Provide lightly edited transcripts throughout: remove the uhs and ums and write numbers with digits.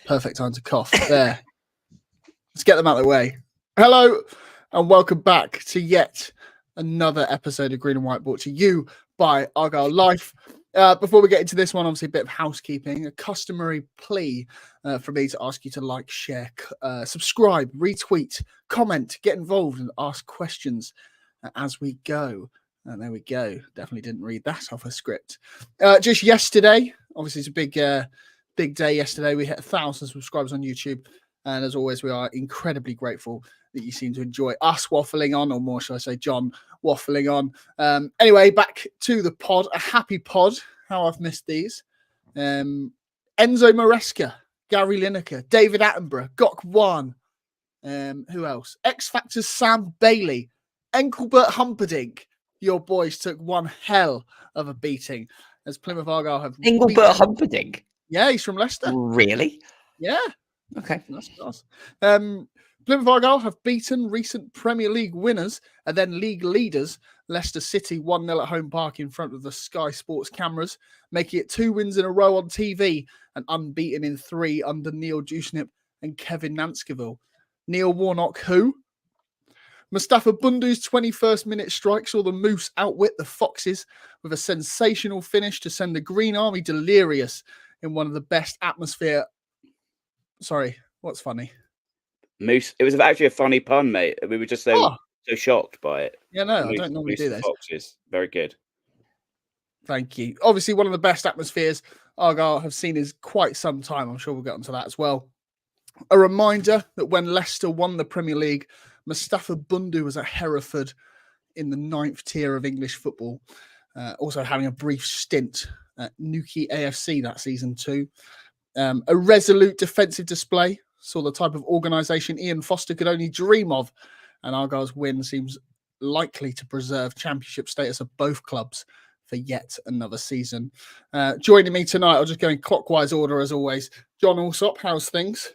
Perfect time to cough. There. Let's get them out of the way. Hello and welcome back to yet another episode of Green and White, brought to you by Argyle Life. Before we get into this one, obviously a bit of housekeeping, a customary plea for me to ask you to like, share, subscribe, retweet, comment, get involved and ask questions as we go. And there we go. Definitely didn't read that off a script. Just yesterday, obviously it's a big day yesterday. We hit 1,000 subscribers on YouTube. And as always, we are incredibly grateful that you seem to enjoy us waffling on, or more, should I say, John waffling on. Anyway, back to the pod. A happy pod. How I've missed these. Enzo Maresca, Gary Lineker, David Attenborough, Gok Wan. Who else? X Factor's Sam Bailey, Engelbert Humperdinck. Your boys took one hell of a beating as Plymouth Argyle have. Engelbert Humperdinck? Yeah, he's from Leicester. Really? Yeah. Okay. That's nice. Plymouth Argyle have beaten recent Premier League winners and then league leaders Leicester City 1-0 at Home Park in front of the Sky Sports cameras, making it 2 wins in a row on TV and unbeaten in 3 under Neil Dewsnip and Kevin Nanskiville. Neil Warnock, who? Mustafa Bundu's 21st minute strike saw the Moose outwit the Foxes with a sensational finish to send the Green Army delirious in one of the best atmosphere. Sorry, what's funny? Moose. It was actually a funny pun, mate. We were just so shocked by it. Yeah, no, Moose, I don't normally do this. Foxes. Very good. Thank you. Obviously, one of the best atmospheres Argyle have seen in quite some time. I'm sure we'll get onto that as well. A reminder that when Leicester won the Premier League, Mustafa Bundu was at Hereford in the 9th tier of English football, also having a brief stint at Newquay AFC that season too. A resolute defensive display saw the type of organisation Ian Foster could only dream of, and Argyle's win seems likely to preserve championship status of both clubs for yet another season. Joining me tonight, I'll just go in clockwise order as always. John Alsop, how's things?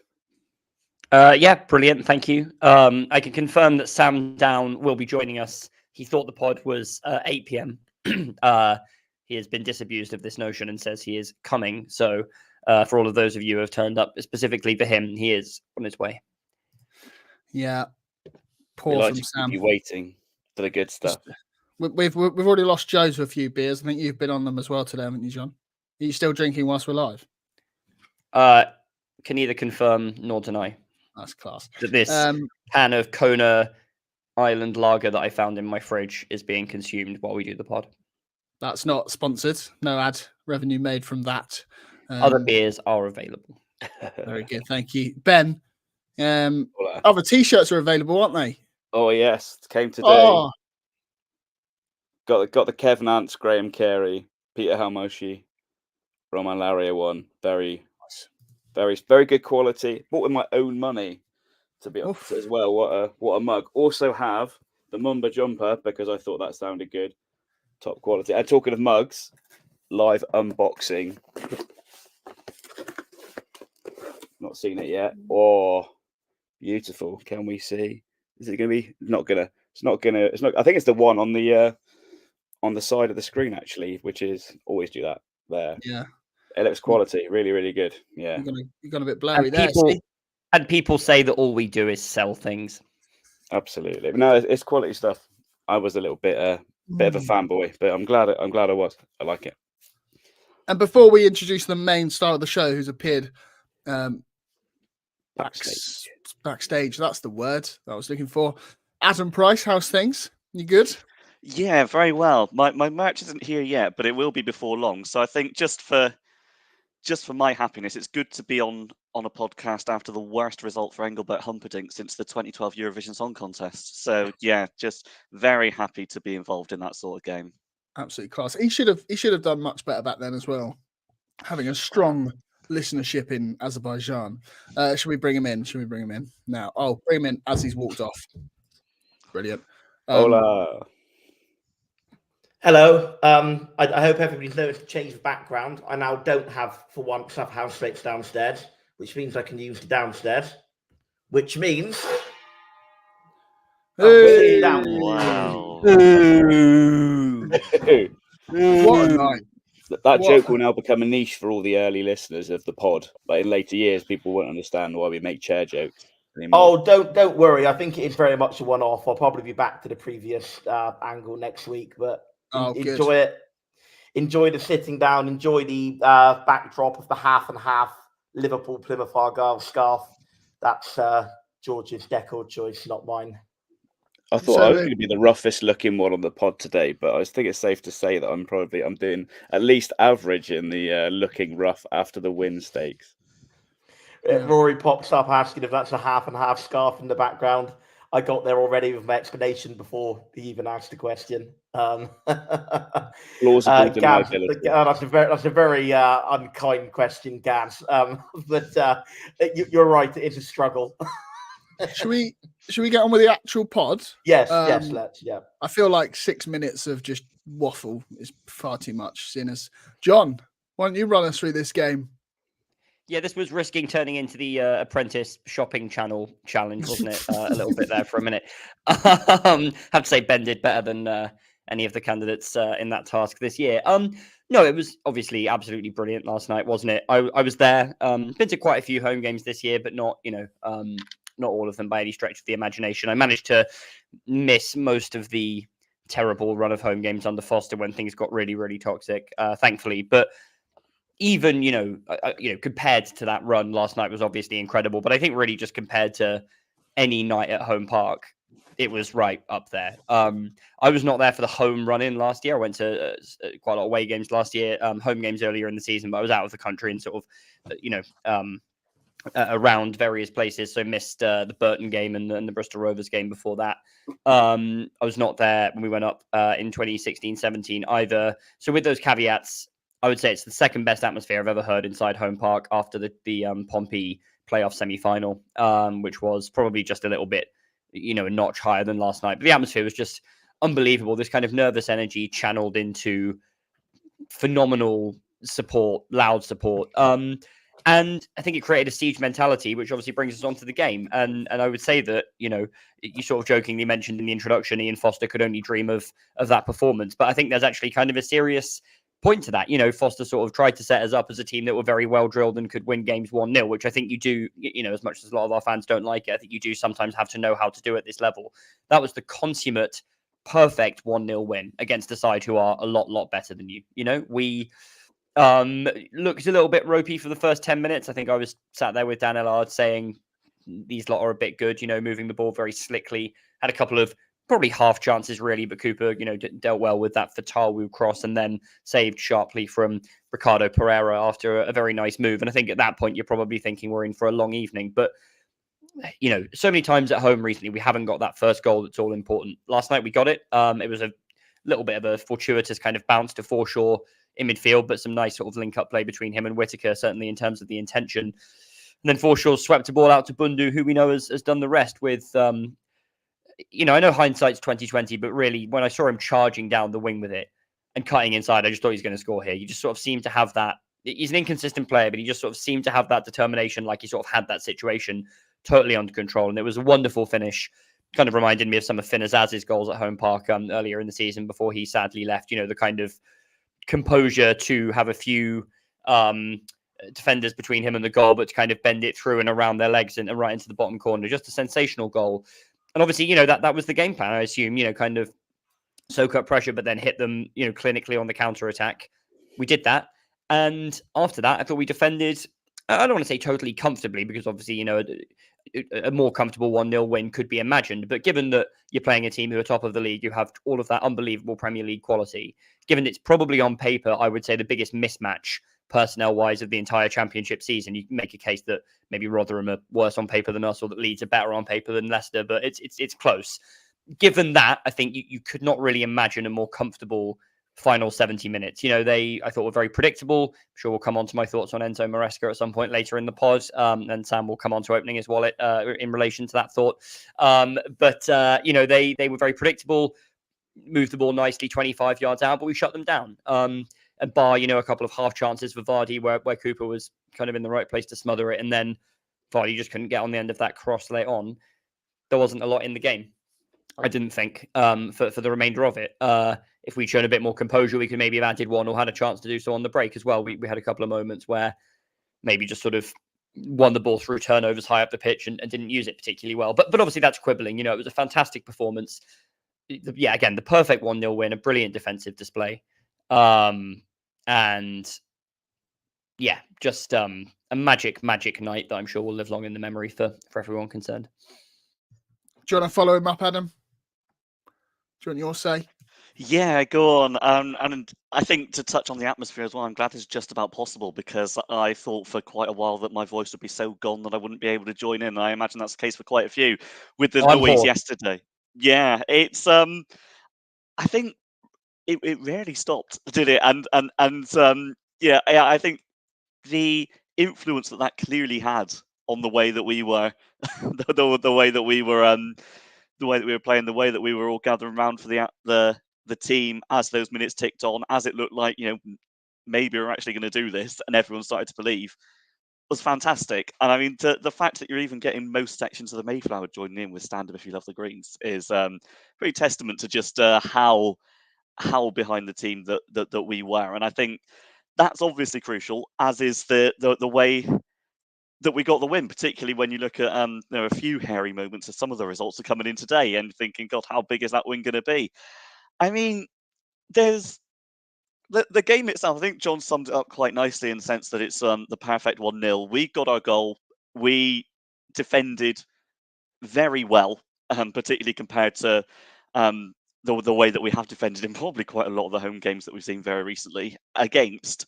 Yeah, brilliant. Thank you. I can confirm that Sam Down will be joining us. He thought the pod was 8 p.m. He has been disabused of this notion and says he is coming. So for all of those of you who have turned up, specifically for him, he is on his way. Yeah. Poor from Sam. Keep you waiting for the good stuff. We've already lost Joe to a few beers. I think you've been on them as well today, haven't you, John? Are you still drinking whilst we're live? Can neither confirm nor deny. That's class. That this can of Kona Island lager that I found in my fridge is being consumed while we do the pod. That's not sponsored. No ad revenue made from that. Other beers are available. Very good. Thank you. Ben, other T-shirts are available, aren't they? Oh, yes. It came today. Oh. Got the Kev Nance, Graham Carey, Peter Halmoshi, Roman Laria one. Very good quality. Bought with my own money, to be honest as well. What a mug. Also have the Mumba jumper because I thought that sounded good. Top quality. And talking of mugs, live unboxing. Not seen it yet. Oh, beautiful. Can we see? Is it going to be? It's not. I think it's the one on the side of the screen actually, which is always do that there. Yeah. It looks quality, really, really good. Yeah, you got a bit blurry there. People say that all we do is sell things. Absolutely, but no, it's quality stuff. I was a little bit of a fanboy, but I'm glad I was. I like it. And before we introduce the main star of the show, who's appeared backstage, that's the word that I was looking for. Adam Price, how's things? You good? Yeah, very well. My merch isn't here yet, but it will be before long. So I think just for my happiness, it's good to be on a podcast after the worst result for Engelbert Humperdinck since the 2012 Eurovision Song Contest. So yeah, just very happy to be involved in that sort of game. Absolutely class. He should have done much better back then as well, having a strong listenership in Azerbaijan. Should we bring him in? Now? Oh, bring him in as he's walked off. Brilliant. Hola. Hello. I hope everybody's noticed the change of background. I now don't have, for once, have house slates downstairs, which means I can use the downstairs, which means... Hey. Wow. What a night. That What? joke will now become a niche for all the early listeners of the pod. But in later years, people won't understand why we make chair jokes anymore. Oh, don't worry. I think it is very much a one-off. I'll probably be back to the previous angle next week, but Good. enjoy it. Enjoy the sitting down. Enjoy the backdrop of the half and half Liverpool Plymouth Argyle scarf. That's George's decor choice, not mine. I thought I was going to be the roughest looking one on the pod today, but I think it's safe to say that I'm doing at least average in the looking rough after the win stakes. Yeah. Rory pops up asking if that's a half and half scarf in the background. I got there already with my explanation before he even asked the question. Plausible Gaz, deniability. that's a very unkind question, Gaz. But you're right, it is a struggle. Should we get on with the actual pod? Yes, let's. Yeah. I feel like 6 minutes of just waffle is far too much. Seeing as John, why don't you run us through this game? Yeah, this was risking turning into the Apprentice Shopping Channel challenge, wasn't it? A little bit there for a minute. Have to say Ben did better than any of the candidates in that task this year. No, it was obviously absolutely brilliant last night, wasn't it? I was there. Been to quite a few home games this year, but not not all of them by any stretch of the imagination. I managed to miss most of the terrible run of home games under Foster when things got really, really toxic, thankfully. But even, compared to that run, last night was obviously incredible. But I think really just compared to any night at Home Park, it was right up there. I was not there for the home run-in last year. I went to quite a lot of away games last year, home games earlier in the season, but I was out of the country and sort of, around various places. So missed the Burton game and the Bristol Rovers game before that. I was not there when we went up in 2016-17 either. So with those caveats, I would say it's the second best atmosphere I've ever heard inside Home Park after the Pompey playoff semi-final, which was probably just a little bit, a notch higher than last night. But the atmosphere was just unbelievable. This kind of nervous energy channeled into phenomenal support, loud support. And I think it created a siege mentality, which obviously brings us on to the game. And I would say that, you sort of jokingly mentioned in the introduction, Ian Foster could only dream of that performance. But I think there's actually kind of a serious point to that. Foster sort of tried to set us up as a team that were very well drilled and could win games 1-0, which I think you do, as much as a lot of our fans don't like it, I think you do sometimes have to know how to do at this level. That was the consummate, perfect 1-0 win against a side who are a lot better than you. We looked a little bit ropey for the first 10 minutes. I think I was sat there with Dan Ellard saying these lot are a bit good, moving the ball very slickly. Had a couple of probably half chances really, but Cooper, dealt well with that Fatawu cross and then saved sharply from Ricardo Pereira after a very nice move. And I think at that point, you're probably thinking we're in for a long evening. But, so many times at home recently, we haven't got that first goal that's all important. Last night we got it. It was a little bit of a fortuitous kind of bounce to Forshaw in midfield, but some nice sort of link-up play between him and Whitaker, certainly in terms of the intention. And then Forshaw swept a ball out to Bundu, who we know has done the rest with... I know hindsight's 2020, but really, when I saw him charging down the wing with it and cutting inside, I just thought he's going to score here. You just sort of seem to have that. He's an inconsistent player, but he just sort of seemed to have that determination, like he sort of had that situation totally under control. And it was a wonderful finish. Kind of reminded me of some of Finn Azaz's goals at Home Park earlier in the season before he sadly left. The kind of composure to have a few defenders between him and the goal, but to kind of bend it through and around their legs and right into the bottom corner. Just a sensational goal. And obviously, that was the game plan, I assume, kind of soak up pressure, but then hit them, clinically on the counter attack. We did that. And after that, I thought we defended, I don't want to say totally comfortably, because obviously, a more comfortable 1-0 win could be imagined. But given that you're playing a team who are top of the league, you have all of that unbelievable Premier League quality, given it's probably on paper, I would say the biggest mismatch personnel-wise of the entire championship season. You can make a case that maybe Rotherham are worse on paper than us, or that Leeds are better on paper than Leicester, but it's close. Given that, I think you could not really imagine a more comfortable final 70 minutes. I thought were very predictable. I'm sure we'll come on to my thoughts on Enzo Maresca at some point later in the pod, and Sam will come on to opening his wallet in relation to that thought. But they were very predictable, moved the ball nicely 25 yards out, but we shut them down. And bar, a couple of half chances for Vardy where Cooper was kind of in the right place to smother it. And then Vardy just couldn't get on the end of that cross late on. There wasn't a lot in the game, I didn't think, for the remainder of it. if we'd shown a bit more composure, we could maybe have added one or had a chance to do so on the break as well. We had a couple of moments where maybe just sort of won the ball through turnovers high up the pitch and didn't use it particularly well. But obviously that's quibbling. It was a fantastic performance. Yeah, again, the perfect 1-0 win, a brilliant defensive display. And yeah, just a magic night that I'm sure will live long in the memory for everyone concerned. Do you want to follow him up, Adam? Do you want your say? Yeah, go on. And I think to touch on the atmosphere as well, I'm glad it's just about possible, because I thought for quite a while that my voice would be so gone that I wouldn't be able to join in. I imagine that's the case for quite a few with the noise yesterday. Yeah, it's I think it rarely stopped, did it? And yeah, I think the influence that clearly had on the way that we were, the way that we were, the way that we were playing, the way that we were all gathering around for the team as those minutes ticked on, as it looked like, maybe we're actually going to do this, and everyone started to believe, was fantastic. And I mean, the fact that you're even getting most sections of the Mayflower joining in with "Stand Up If You Love the Greens" is pretty testament to just how behind the team that we were. And I think that's obviously crucial, as is the way that we got the win, particularly when you look at there are a few hairy moments of some of the results are coming in today and thinking, God, how big is that win going to be? I mean, there's the game itself. I think John summed it up quite nicely in the sense that it's the perfect 1-0. We got our goal. We defended very well, particularly compared to the way that we have defended in probably quite a lot of the home games that we've seen very recently against,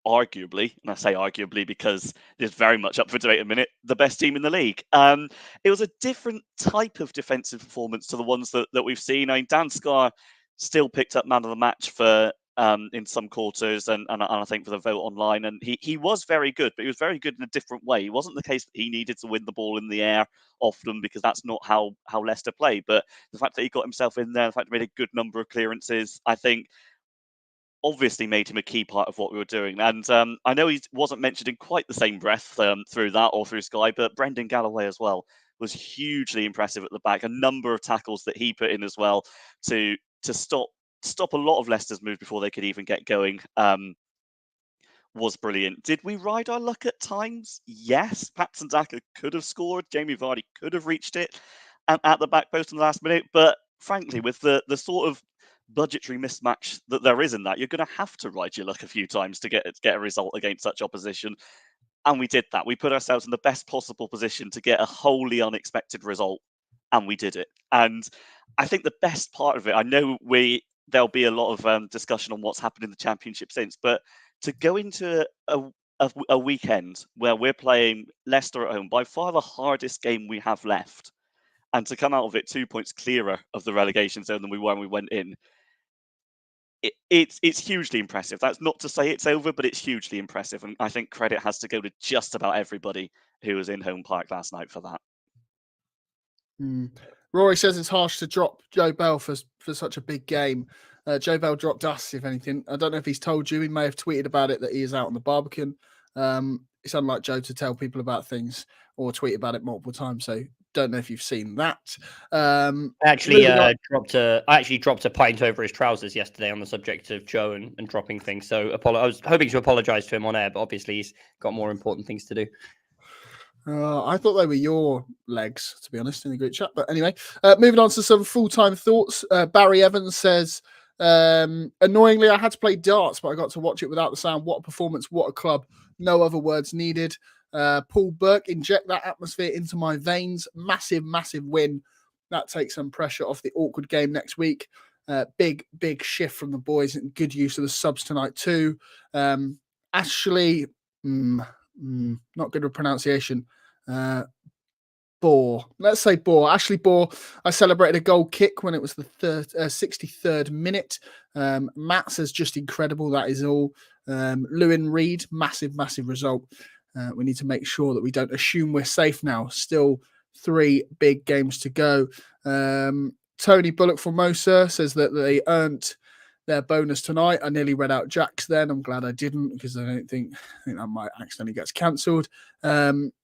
arguably, and I say arguably because it's very much up for debate at the minute, the best team in the league. It was a different type of defensive performance to the ones that we've seen. I mean, Dan Scarr still picked up man of the match for in some quarters, and I think for the vote online, and he was very good, but he was very good in a different way. It wasn't the case that he needed to win the ball in the air often, because that's not how Leicester play. But the fact that he got himself in there, the fact that he made a good number of clearances, I think obviously made him a key part of what we were doing. And I know he wasn't mentioned in quite the same breath through that or through Sky, but Brendan Galloway as well was hugely impressive at the back. A number of tackles that he put in as well to stop a lot of Leicester's moves before they could even get going was brilliant. Did we ride our luck at times? Yes. Patson Daka could have scored. Jamie Vardy could have reached it at the back post in the last minute. But frankly, with the sort of budgetary mismatch that there is in that, you're going to have to ride your luck a few times to get a result against such opposition. And we did that. We put ourselves in the best possible position to get a wholly unexpected result, and we did it. And I think the best part of it, I know there'll be a lot of discussion on what's happened in the Championship since, but to go into a weekend where we're playing Leicester at home, by far the hardest game we have left, and to come out of it 2 points clearer of the relegation zone than we were when we went in, it's hugely impressive. That's not to say it's over, but it's hugely impressive. And I think credit has to go to just about everybody who was in Home Park last night for that. Rory says it's harsh to drop Joe Bell for such a big game. Joe Bell dropped us, if anything. I don't know if he's told you. He may have tweeted about it that he is out on the Barbican. It's unlike Joe to tell people about things or tweet about it multiple times. So don't know if you've seen that. I actually dropped a pint over his trousers yesterday on the subject of Joe and dropping things. So I was hoping to apologise to him on air, but obviously he's got more important things to do. I thought they were your legs, to be honest, in the group chat. But anyway, moving on to some full-time thoughts. Barry Evans says, annoyingly, I had to play darts, but I got to watch it without the sound. What a performance, what a club. No other words needed. Paul Burke, inject that atmosphere into my veins. Massive, massive win. That takes some pressure off the awkward game next week. Big shift from the boys and good use of the subs tonight too. Ashley, not good with pronunciation. Bohr. Let's say Bohr. Ashley Bohr. I celebrated a goal kick when it was the 63rd minute. Matt says just incredible. That is all. Lewin Reed, massive result. We need to make sure that we don't assume we're safe now. Still 3 big games to go. Tony Bullock Formosa says that they earned their bonus tonight. I nearly read out Jack's then. I'm glad I didn't, because I think that might accidentally get cancelled.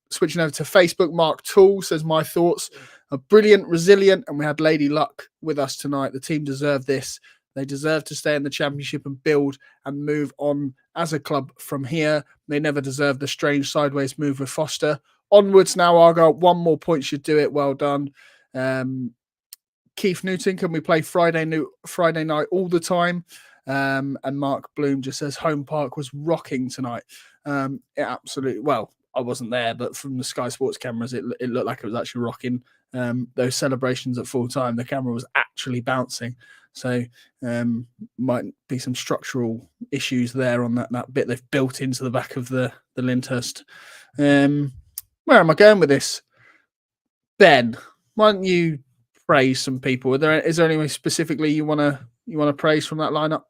Switching over to Facebook, Mark Toole says, my thoughts are brilliant, resilient, and we had Lady Luck with us tonight. The team deserved this. They deserve to stay in the Championship and build and move on as a club from here. They never deserved the strange sideways move with Foster. Onwards now, Argyle. 1 more point should do it. Well done. Keith Newton, can we play Friday night all the time? And Mark Bloom just says Home Park was rocking tonight. It absolutely, well, I wasn't there, but from the Sky Sports cameras, it looked like it was actually rocking. Those celebrations at full time, the camera was actually bouncing. So might be some structural issues there on that bit they've built into the back of the Lyndhurst. Where am I going with this? Ben, why don't you praise some people? Is there anyone specifically you want to praise from that lineup?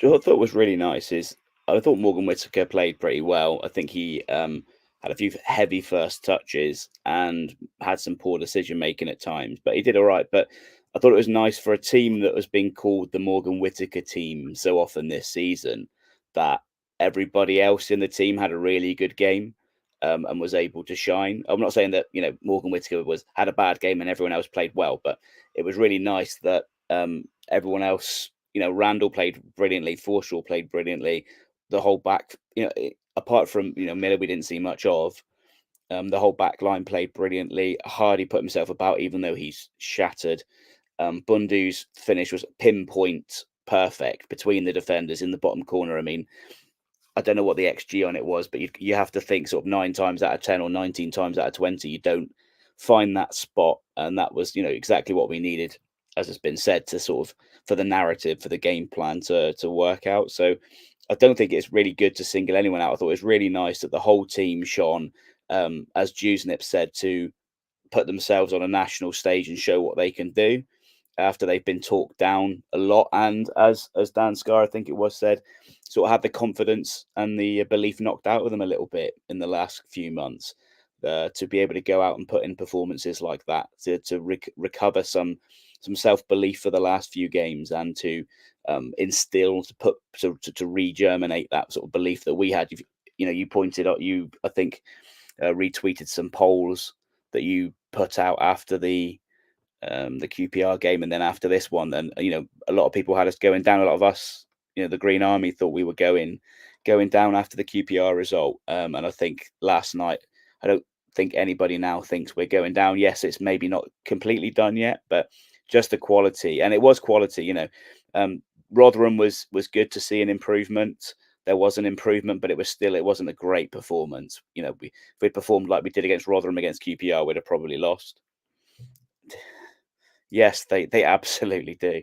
What I thought was really nice is I thought Morgan Whitaker played pretty well. I think he had a few heavy first touches and had some poor decision making at times, but he did all right. But I thought it was nice for a team that was being called the Morgan Whitaker team so often this season that everybody else in the team had a really good game. And was able to shine. I'm not saying that Morgan Whitaker had a bad game and everyone else played well, but it was really nice that everyone else, Randall played brilliantly, Forshaw played brilliantly, the whole back, apart from Miller, we didn't see much of. The whole back line played brilliantly. Hardy put himself about, even though he's shattered. Bundu's finish was pinpoint perfect between the defenders in the bottom corner. I mean, I don't know what the XG on it was, but you have to think sort of 9 times out of 10 or 19 times out of 20, you don't find that spot. And that was, exactly what we needed, as has been said, to sort of, for the narrative, for the game plan to work out. So I don't think it's really good to single anyone out. I thought it was really nice that the whole team shone, as Jewsnip said, to put themselves on a national stage and show what they can do after they've been talked down a lot. And as Dan Scar, I think it was, said, sort of had the confidence and the belief knocked out of them a little bit in the last few months, to be able to go out and put in performances like that, to recover some self-belief for the last few games, and to instill, to re-germinate that sort of belief that we had. You pointed out, I think retweeted some polls that you put out after the QPR game, and then after this one, then a lot of people had us going down. A lot of us, the Green Army, thought we were going down after the QPR result. And I think last night, I don't think anybody now thinks we're going down. Yes, it's maybe not completely done yet, but just the quality, and it was quality. Rotherham was good to see an improvement. There was an improvement, but it wasn't a great performance. If we performed like we did against Rotherham against QPR, we'd have probably lost. Yes, they absolutely do.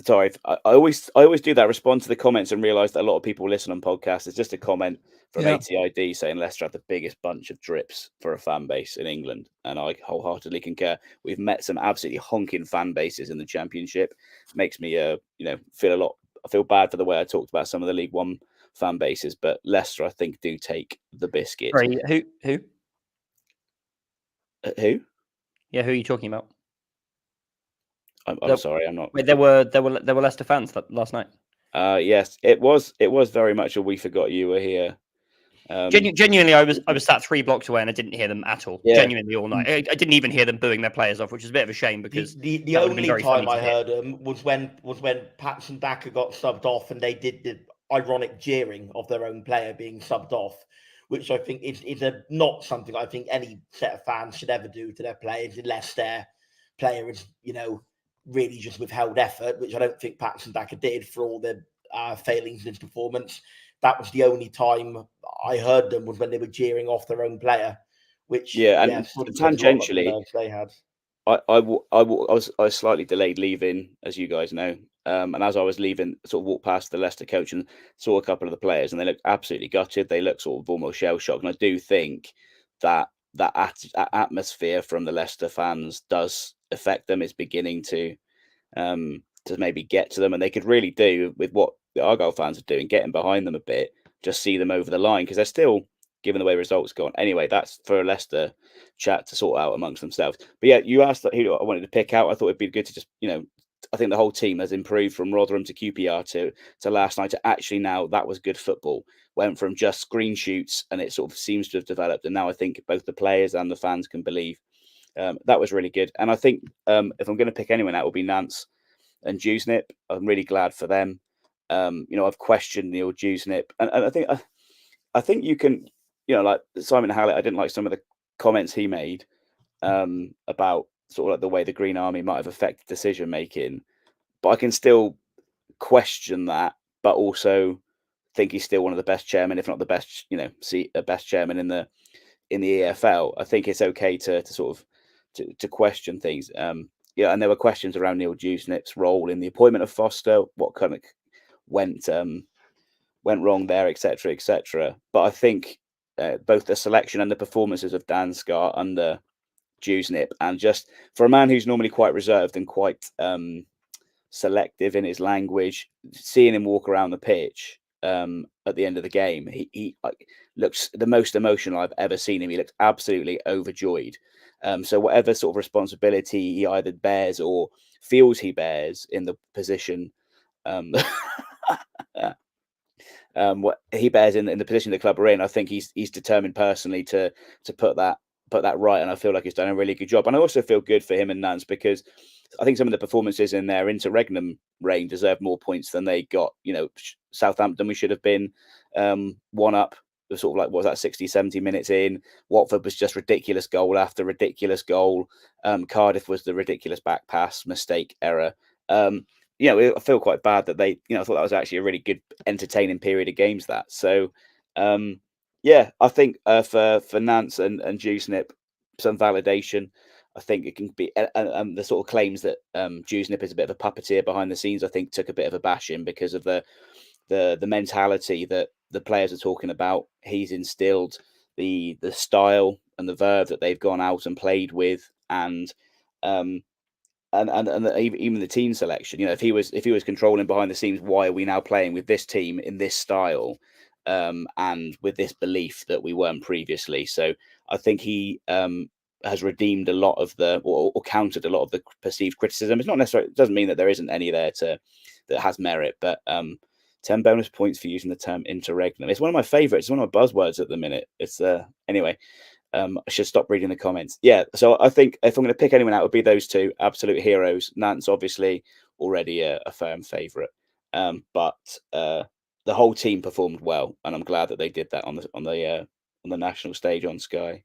Sorry, I always do that. Respond to the comments and realise that a lot of people listen on podcasts. It's just a comment from ATID saying Leicester have the biggest bunch of drips for a fan base in England, and I wholeheartedly concur. We've met some absolutely honking fan bases in the Championship. It makes me feel I feel bad for the way I talked about some of the League One fan bases, but Leicester, I think, do take the biscuit. Sorry, who? Who? Yeah, who are you talking about? I'm sorry, I'm not. Wait, there were Leicester fans last night. Yes, it was very much a "we forgot you were here." Genuinely, I was sat 3 blocks away and I didn't hear them at all. Yeah. Genuinely, all night. I didn't even hear them booing their players off, which is a bit of a shame because the only time I heard them was when Patson Daka got subbed off and they did the ironic jeering of their own player being subbed off, which I think is not something I think any set of fans should ever do to their players unless their player is, really just withheld effort, which I don't think Patson Daka did for all the failings in his performance. That was the only time I heard them, was when they were jeering off their own player, which tangentially they had. I was slightly delayed leaving, as you guys know, and as I was leaving, sort of walked past the Leicester coach and saw a couple of the players, and they looked absolutely gutted. They looked sort of almost shell shocked, and I do think that atmosphere from the Leicester fans does affect them. It's beginning to maybe get to them, and they could really do with what the Argyle fans are doing, getting behind them a bit, just see them over the line, because they're still, given the way results gone. Anyway, that's for a Leicester chat to sort out amongst themselves. But yeah, you asked who I wanted to pick out. I thought it'd be good to just, I think the whole team has improved from Rotherham to QPR to last night to actually now that was good football. Went from just screen shoots and it sort of seems to have developed. And now I think both the players and the fans can believe that was really good. And I think if I'm going to pick anyone out, it will be Nance and Dewsnip. I'm really glad for them. I've questioned Neil Dewsnip, and I think you can, like Simon Hallett. I didn't like some of the comments he made about sort of like the way the Green Army might have affected decision making, but I can still question that, but also think he's still one of the best chairmen, if not the best, best chairman in the EFL. I think it's okay to sort of to question things. And there were questions around Neil Dewsnip's role in the appointment of Foster, what kind of went wrong there, etc., etc. But I think both the selection and the performances of Dan Scar under Dewsnip, and just for a man who's normally quite reserved and quite selective in his language, seeing him walk around the pitch at the end of the game, he looks the most emotional I've ever seen him. He looks absolutely overjoyed. So whatever sort of responsibility he either bears or feels he bears in the position, what he bears in the position the club are in, I think he's determined personally to put that right, and I feel like he's done a really good job. And I also feel good for him and Nance, because I think some of the performances in their interregnum reign deserve more points than they got. Southampton, we should have been 1 up, sort of like, what was that, 60, 70 minutes in. Watford was just ridiculous goal after ridiculous goal. Cardiff was the ridiculous back pass, mistake, error. I feel quite bad that they, I thought that was actually a really good, entertaining period of games, that. So, I think for Nance and Dewsnip, some validation. I think it can be, and the sort of claims that Dewsnip is a bit of a puppeteer behind the scenes, I think took a bit of a bashing because of the mentality that the players are talking about. He's instilled the style and the verve that they've gone out and played with, and even the team selection. If he was controlling behind the scenes, why are we now playing with this team in this style, and with this belief that we weren't previously? So I think he has redeemed a lot of or countered a lot of the perceived criticism. It's not necessarily, it doesn't mean that there isn't any there that has merit, but 10 bonus points for using the term interregnum. It's one of my favorites. It's one of my buzzwords at the minute. It's anyway. I should stop reading the comments. Yeah, so I think if I'm going to pick anyone out, it would be those two absolute heroes. Nance, obviously, already a firm favourite, but the whole team performed well, and I'm glad that they did that on the national stage on Sky.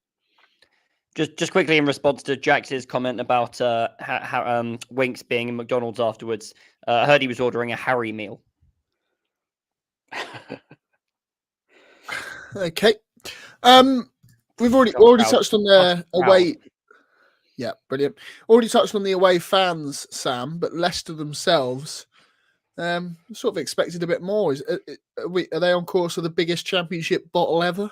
Just quickly in response to Jax's comment about how Winks being in McDonald's afterwards, I heard he was ordering a Harry meal. Okay. We've already touched on the away. Yeah, brilliant. Already touched on the away fans, Sam, but Leicester themselves sort of expected a bit more. Are they on course for the biggest championship bottle ever?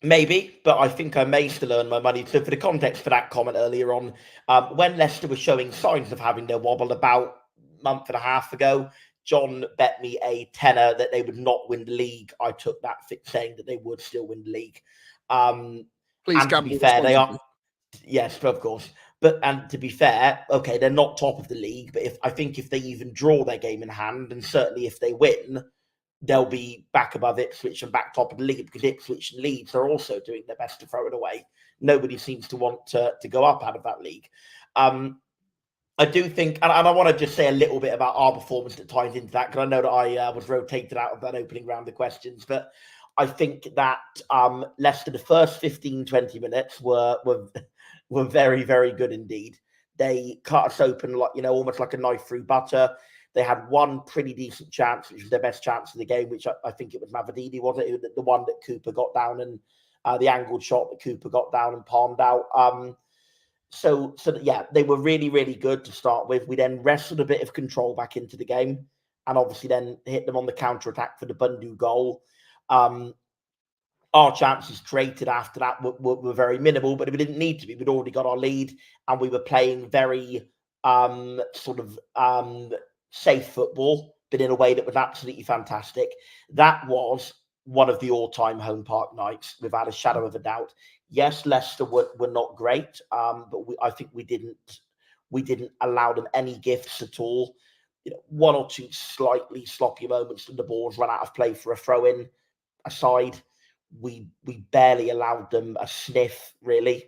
Maybe, but I think I may still earn my money. So for the context for that comment earlier on, when Leicester was showing signs of having their wobble about a month and a half ago, John bet me a tenner that they would not win the league. I took that saying that they would still win the league. Please gamble. To be fair, they are. Yes, of course. And to be fair, okay, they're not top of the league, but I think if they even draw their game in hand, and certainly if they win, they'll be back above Ipswich and back top of the league, because Ipswich and Leeds are also doing their best to throw it away. Nobody seems to want to go up out of that league. I do think, and I want to just say a little bit about our performance that ties into that, because I know that I was rotated out of that opening round of questions, but I think that Leicester, the first 15, 20 minutes were very, very good indeed. They cut us open, like, almost like a knife through butter. They had one pretty decent chance, which was their best chance of the game, which I think it was Mavadini, was it? The one that Cooper got down, and the angled shot that Cooper got down and palmed out. So yeah, they were really, really good to start with. We then wrestled a bit of control back into the game, and obviously then hit them on the counter-attack for the Bundu goal. Our chances created after that were very minimal, but we didn't need to be. We'd already got our lead, and we were playing very safe football, but in a way that was absolutely fantastic. That was one of the all-time home park nights, without a shadow of a doubt. Yes, Leicester were not great, but I think we didn't allow them any gifts at all. One or two slightly sloppy moments when the balls ran out of play for a throw-in aside, we barely allowed them a sniff, really,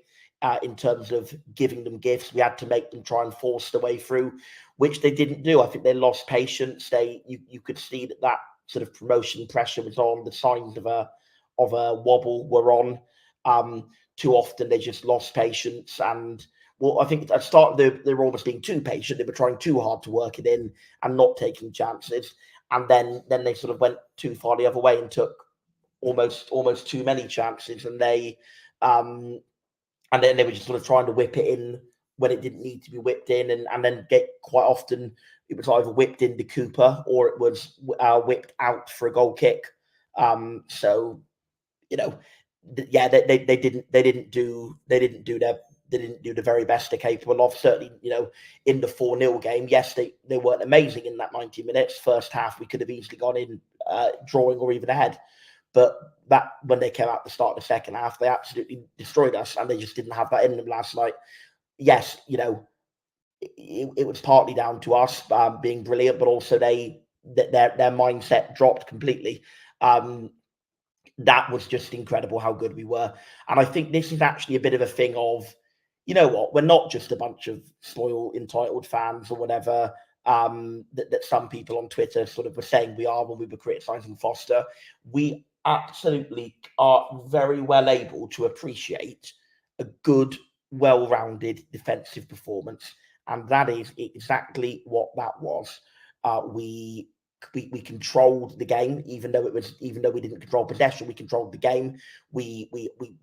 in terms of giving them gifts. We had to make them try and force their way through, which they didn't do. I think they lost patience. You could see that sort of promotion pressure was on. The signs of a wobble were on. Too often they just lost patience, and well, I think at the start they were almost being too patient. They were trying too hard to work it in and not taking chances. And then they sort of went too far the other way and took almost too many chances. And then they were just sort of trying to whip it in when it didn't need to be whipped in, and then get quite often it was either whipped into Cooper or it was whipped out for a goal kick. So you know, yeah, they didn't do the very best they're capable of. Certainly, in the 4-0 game, yes, they weren't amazing in that 90 minutes. First half, we could have easily gone in drawing or even ahead. But that when they came out the start of the second half, they absolutely destroyed us, and they just didn't have that in them last night. Yes, it was partly down to us being brilliant, but also their mindset dropped completely. That was just incredible how good we were. And I think this is actually a bit of a thing of, you know what, we're not just a bunch of spoiled, entitled fans or whatever that some people on Twitter sort of were saying we are when we were criticising Foster. We absolutely are very well able to appreciate a good, well-rounded defensive performance. And that is exactly what that was. We controlled the game, even though we didn't control possession. We controlled the game. We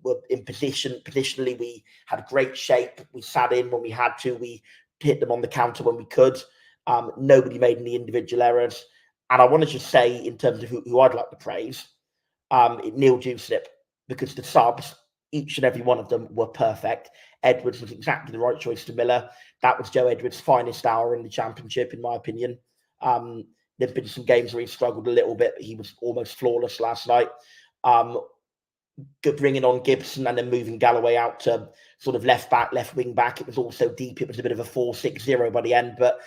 were in position. Positionally, we had great shape. We sat in when we had to. We hit them on the counter when we could. Nobody made any individual errors. And I want to just say, in terms of who I'd like to praise, Neil Jewslip, because the subs, each and every one of them, were perfect. Edwards was exactly the right choice to Miller. That was Joe Edwards' finest hour in the Championship, in my opinion. There've been some games where he struggled a little bit, but he was almost flawless last night. Bringing on Gibson and then moving Galloway out to sort of left back, left wing back. It was also deep. It was a bit of a 4-6-0 by the end, but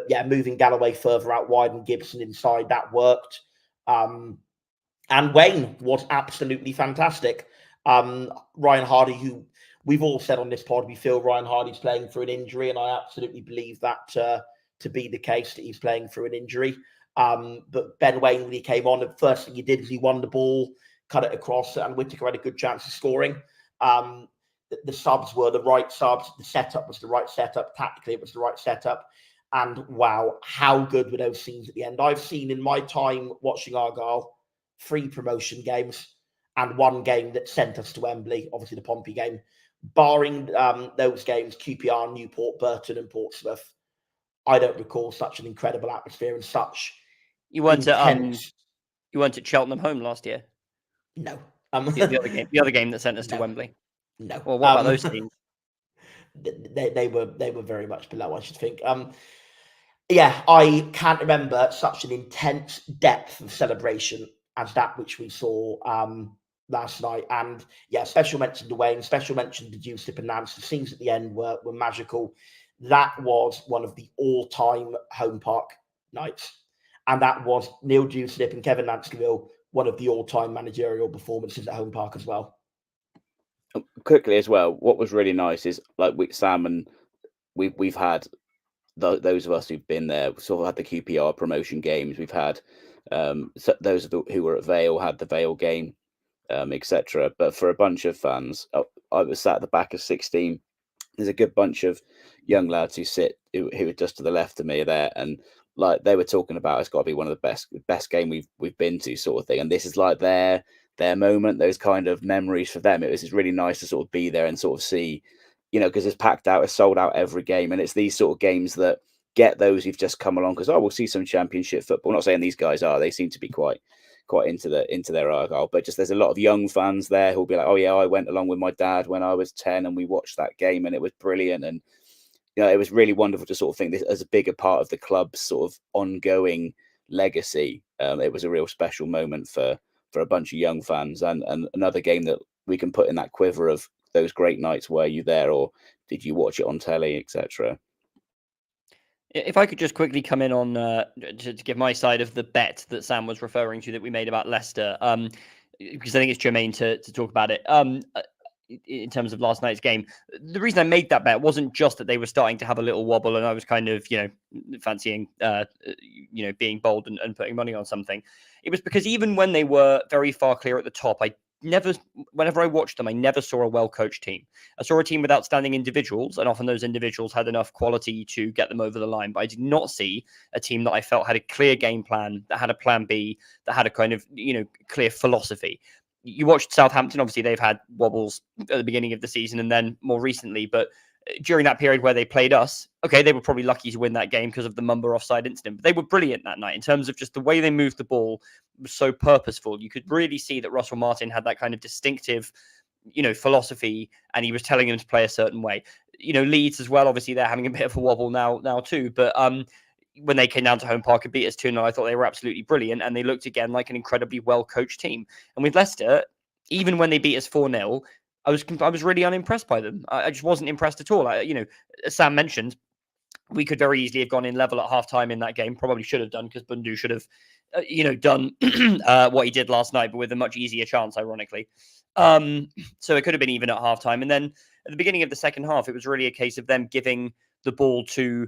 yeah, moving Galloway further out wide and Gibson inside, that worked. And Wayne was absolutely fantastic. Ryan Hardy, who we've all said on this pod, we feel Ryan Hardy's playing through an injury, and I absolutely believe that to be the case, that he's playing through an injury. But Ben Wayne, when he came on, the first thing he did is he won the ball, cut it across, and Whitaker had a good chance of scoring. The subs were the right subs. The setup was the right setup. Tactically, it was the right setup. And wow, how good were those scenes at the end? I've seen in my time watching Argyle 3 promotion games and 1 game that sent us to Wembley, obviously the Pompey game. Barring those games, QPR, Newport, Burton and Portsmouth, I don't recall such an incredible atmosphere and such You weren't intense... at Cheltenham home last year? No. The other game that sent us to Wembley? No. Well, what about those teams? They were very much below, I should think. Yeah, I can't remember such an intense depth of celebration as that which we saw last night. And yeah, special mention to Wayne, special mention to Jewslip and Nance. The scenes at the end were magical. That was one of the all-time home park nights. And that was Neil Jewslip and Kevin Nance-Gaville, one of the all-time managerial performances at home park as well. Quickly as well, what was really nice is, like, Sam and we've had those of us who've been there, sort of had the QPR promotion games. We've had those who were at Vale had the Vale game, etc. But for a bunch of fans, I was sat at the back of 16. There's a good bunch of young lads who are just to the left of me there, and like they were talking about, it's got to be one of the best game we've been to, sort of thing. And this is like their moment, those kind of memories for them. It was just really nice to sort of be there and sort of see, because it's packed out, it's sold out every game, and it's these sort of games that get those who've just come along because we'll see some Championship football. I'm not saying these guys are; they seem to be quite into their Argyle, but just there's a lot of young fans there who'll be like, oh yeah, I went along with my dad when I was 10 and we watched that game and it was brilliant. And it was really wonderful to sort of think this as a bigger part of the club's sort of ongoing legacy. It was a real special moment for a bunch of young fans, and another game that we can put in that quiver of those great nights. Were you there, or did you watch it on telly, etc.? If I could just quickly come in on to give my side of the bet that Sam was referring to that we made about Leicester. because I think it's germane to talk about it. In terms of last night's game, the reason I made that bet wasn't just that they were starting to have a little wobble and I was kind of, fancying, being bold and putting money on something. It was because even when they were very far clear at the top, whenever I watched them, I never saw a well-coached team. I saw a team with outstanding individuals, and often those individuals had enough quality to get them over the line. But I did not see a team that I felt had a clear game plan, that had a plan B, that had a kind of, clear philosophy. You watched Southampton, obviously they've had wobbles at the beginning of the season and then more recently, but during that period where they played us, okay, they were probably lucky to win that game because of the Mumba offside incident, but they were brilliant that night in terms of just the way they moved the ball was so purposeful. You could really see that Russell Martin had that kind of distinctive, philosophy, and he was telling them to play a certain way. Leeds as well, obviously they're having a bit of a wobble now too, but when they came down to home park and beat us 2-0, I thought they were absolutely brilliant, and they looked again like an incredibly well-coached team. And with Leicester, even when they beat us 4-0, I was really unimpressed by them. I just wasn't impressed at all. As Sam mentioned, we could very easily have gone in level at half-time in that game. Probably should have done, because Bundu should have, done what he did last night, but with a much easier chance, ironically. So it could have been even at half-time. And then at the beginning of the second half, it was really a case of them giving the ball to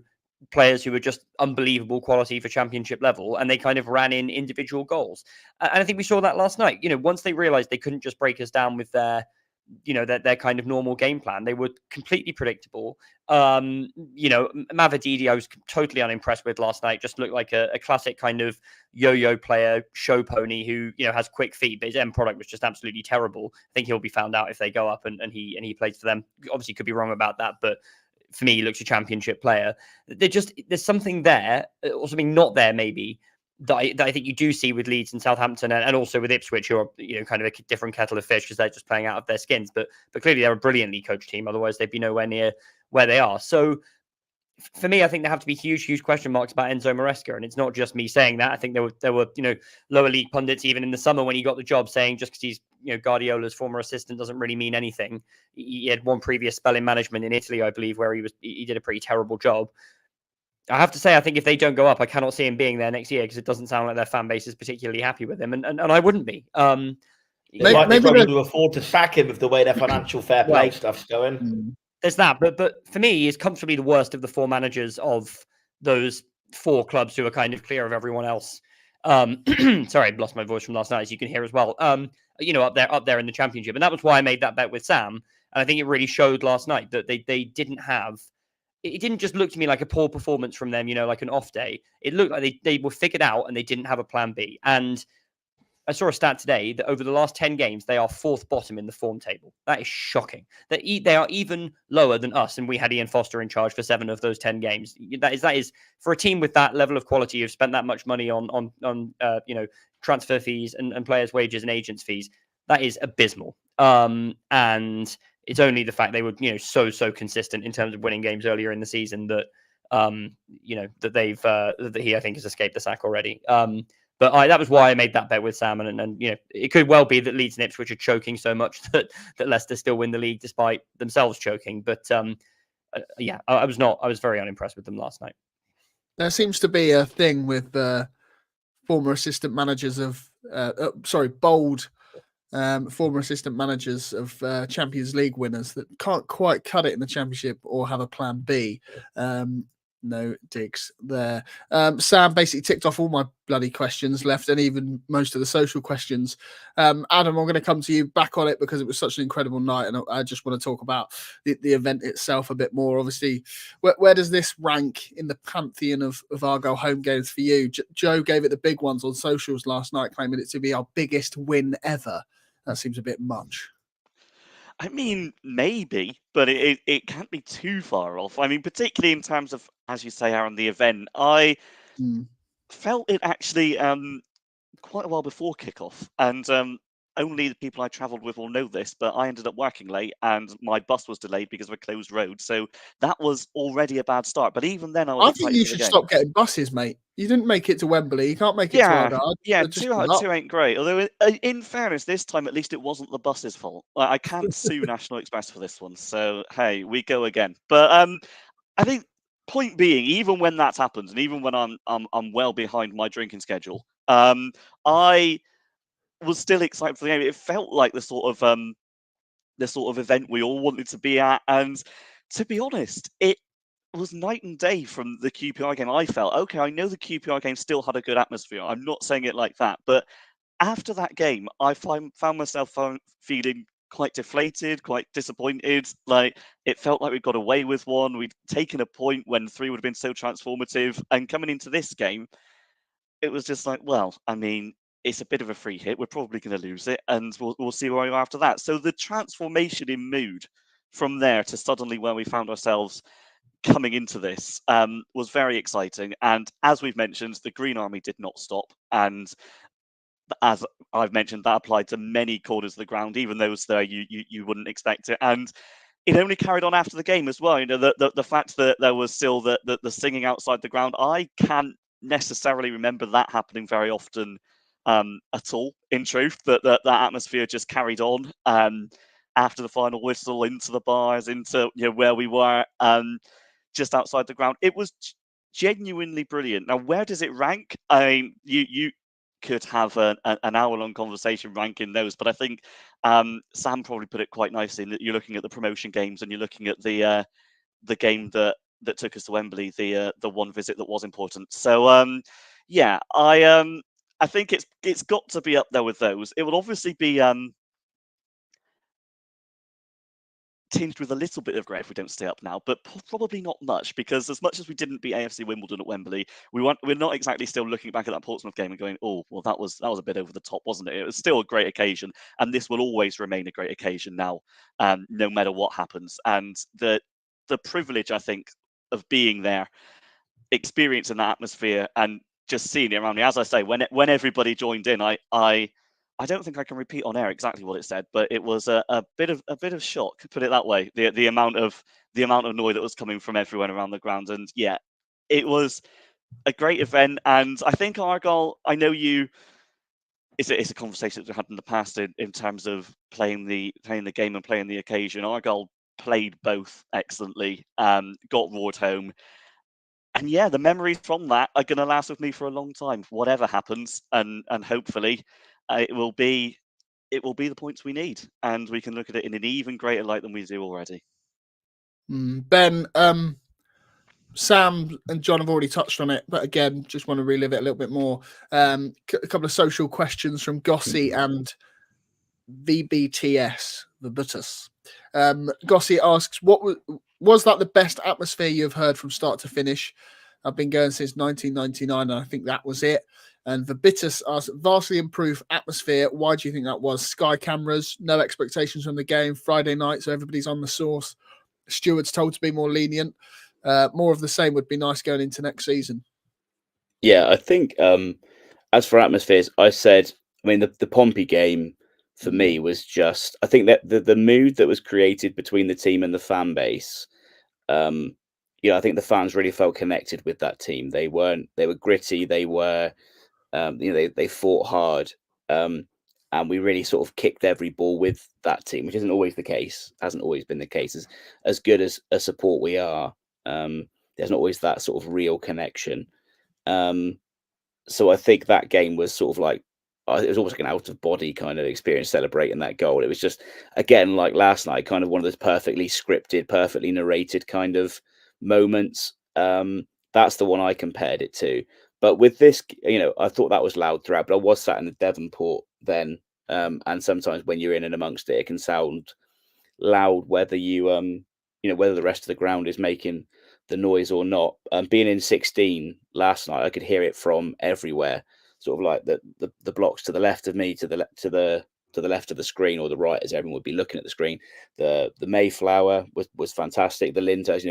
players who were just unbelievable quality for championship level, and they kind of ran in individual goals. And I think we saw that last night. Once they realized they couldn't just break us down with their kind of normal game plan, they were completely predictable. Mavididi, I was totally unimpressed with last night. Just looked like a classic kind of yo-yo player, show pony who has quick feet, but his end product was just absolutely terrible. I think he'll be found out if they go up and he plays for them. Obviously could be wrong about that, but for me, he looks a championship player. There's something there, or something not there, maybe, that I think you do see with Leeds and Southampton, and also with Ipswich, who are kind of a different kettle of fish because they're just playing out of their skins. But clearly they're a brilliantly coached team. Otherwise, they'd be nowhere near where they are. So for me, I think there have to be huge question marks about Enzo Maresca, and it's not just me saying that. I think there were lower league pundits even in the summer when he got the job saying just because he's Guardiola's former assistant doesn't really mean anything. He had one previous spell in management in Italy, I believe, where he did a pretty terrible job. I have to say, I think if they don't go up, I cannot see him being there next year because it doesn't sound like their fan base is particularly happy with him, and I wouldn't be. Maybe they probably to afford to sack him with the way their financial fair play stuff's going. There's that, but for me, he's comfortably the worst of the four managers of those four clubs who are kind of clear of everyone else. Sorry, I lost my voice from last night, as you can hear as well. Up there in the championship, and that was why I made that bet with Sam. And I think it really showed last night that they didn't have. It didn't just look to me like a poor performance from them, like an off day. It looked like they were figured out and they didn't have a plan B. And I saw a stat today that over the last 10 games, they are fourth bottom in the form table. That is shocking. They are even lower than us, and we had Ian Foster in charge for 7 of those 10 games. That is for a team with that level of quality, who've spent that much money on transfer fees and players' wages and agents' fees. That is abysmal. And it's only the fact they were, so consistent in terms of winning games earlier in the season that, that they've that he, I think, has escaped the sack already. But that was why I made that bet with Sam, and it could well be that Leeds and Ipswich are choking so much that Leicester still win the league despite themselves choking. But I was very unimpressed with them last night. There seems to be a thing with former assistant managers of bold former assistant managers of Champions League winners that can't quite cut it in the Championship or have a plan B. No digs there. Sam basically ticked off all my bloody questions left, and even most of the social questions. Adam, I'm going to come to you back on it because it was such an incredible night, and I just want to talk about the event itself a bit more. Obviously, where does this rank in the pantheon of Argyle home games for you? Joe gave it the big ones on socials last night, claiming it to be our biggest win ever. That seems a bit much. I mean, maybe, but it can't be too far off. I mean, particularly in terms of, as you say, Aaron, the event, I felt it actually quite a while before kickoff, and only the people I travelled with will know this, but I ended up working late and my bus was delayed because of a closed road. So that was already a bad start. But even then, I think you should stop getting buses, mate. You didn't make it to Wembley. You can't make it to Argyle. Yeah, 2 out of 2 ain't great. Although, in fairness, this time at least it wasn't the bus's fault. I can't sue National Express for this one. So hey, we go again. But I think point being, even when that happens, and even when I'm well behind my drinking schedule, I was still excited for the game. It felt like the sort of event we all wanted to be at. And to be honest, it was night and day from the QPR game. I felt, okay, I know the QPR game still had a good atmosphere. I'm not saying it like that. But after that game, I found myself feeling quite deflated, quite disappointed. Like, it felt like we got away with one. We'd taken a point when 3 would have been so transformative. And coming into this game, it was just like, well, I mean, it's a bit of a free hit. We're probably going to lose it, and we'll see where we are after that. So the transformation in mood from there to suddenly where we found ourselves coming into this was very exciting. And as we've mentioned, the Green Army did not stop. And as I've mentioned, that applied to many corners of the ground, even those there you wouldn't expect it. And it only carried on after the game as well. You know, the fact that there was still the singing outside the ground, I can't necessarily remember that happening very often at all, in truth. That atmosphere just carried on after the final whistle, into the bars, into where we were, just outside the ground. It was genuinely brilliant. Now, where does it rank? I mean, you could have an hour-long conversation ranking those, but I think Sam probably put it quite nicely in that you're looking at the promotion games and you're looking at the game that took us to Wembley, the one visit that was important. So yeah, I think it's got to be up there with those. It will obviously be tinged with a little bit of regret if we don't stay up now, but probably not much, because as much as we didn't beat AFC Wimbledon at Wembley, we're not exactly still looking back at that Portsmouth game and going, oh, well, that was a bit over the top, wasn't it? It was still a great occasion, and this will always remain a great occasion now, no matter what happens. And the privilege, I think, of being there, experiencing that atmosphere, and just seeing it around me. As I say, when everybody joined in, I don't think I can repeat on air exactly what it said, but it was a bit of shock, put it that way. The amount of noise that was coming from everyone around the ground, and yeah, it was a great event. And I think Argyle, I know you. It's a conversation that we had in the past in terms of playing the game and playing the occasion. Argyle played both excellently, got roared home. And yeah, the memories from that are going to last with me for a long time, whatever happens, and hopefully it will be the points we need, and we can look at it in an even greater light than we do already. Ben, Sam and John have already touched on it, but again, just want to relive it a little bit more. A couple of social questions from Gossi and VBTS, the Butters. Gossi asks, "What was that the best atmosphere you've heard from start to finish? I've been going since 1999, and I think that was it." And Verbitus asks, "Vastly improved atmosphere. Why do you think that was? Sky cameras, no expectations from the game, Friday night, so everybody's on the source. Stewards told to be more lenient. More of the same would be nice going into next season." Yeah, I think as for atmospheres, I mean, the Pompey game for me was just, I think that the mood that was created between the team and the fan base, I think the fans really felt connected with that team. They were gritty. They were, they fought hard. And we really sort of kicked every ball with that team, which isn't always the case, hasn't always been the case. As good as a support we are, there's not always that sort of real connection. So I think that game was sort of like, it was almost like an out of body kind of experience celebrating that goal. It was just, again, like last night, kind of one of those perfectly scripted, perfectly narrated kind of moments. That's the one I compared it to. But with this, I thought that was loud throughout, but I was sat in the Devonport then. And sometimes when you're in and amongst it, it can sound loud, whether whether the rest of the ground is making the noise or not. Being in 16 last night, I could hear it from everywhere, sort of like the blocks to the left of me, to the left of the screen, or the right, as everyone would be looking at the screen. The Mayflower was fantastic. The Lyndhurst, I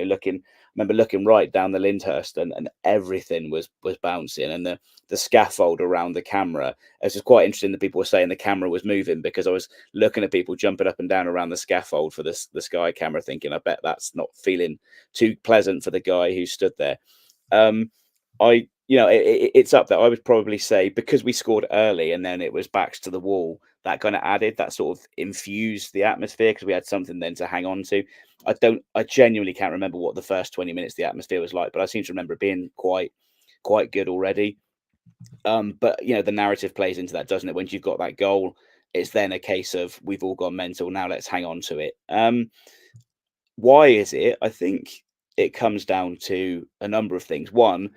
remember looking right down the Lyndhurst, and everything was bouncing, and the scaffold around the camera. It was just quite interesting that people were saying the camera was moving, because I was looking at people jumping up and down around the scaffold for the Sky camera, thinking, I bet that's not feeling too pleasant for the guy who stood there. It's up there. I would probably say, because we scored early and then it was backs to the wall, that kind of added, that sort of infused the atmosphere, because we had something then to hang on to. I genuinely can't remember what the first 20 minutes the atmosphere was like, but I seem to remember it being quite good already. But the narrative plays into that, doesn't it? When you've got that goal, it's then a case of we've all gone mental. Now let's hang on to it. Why is it? I think it comes down to a number of things. One,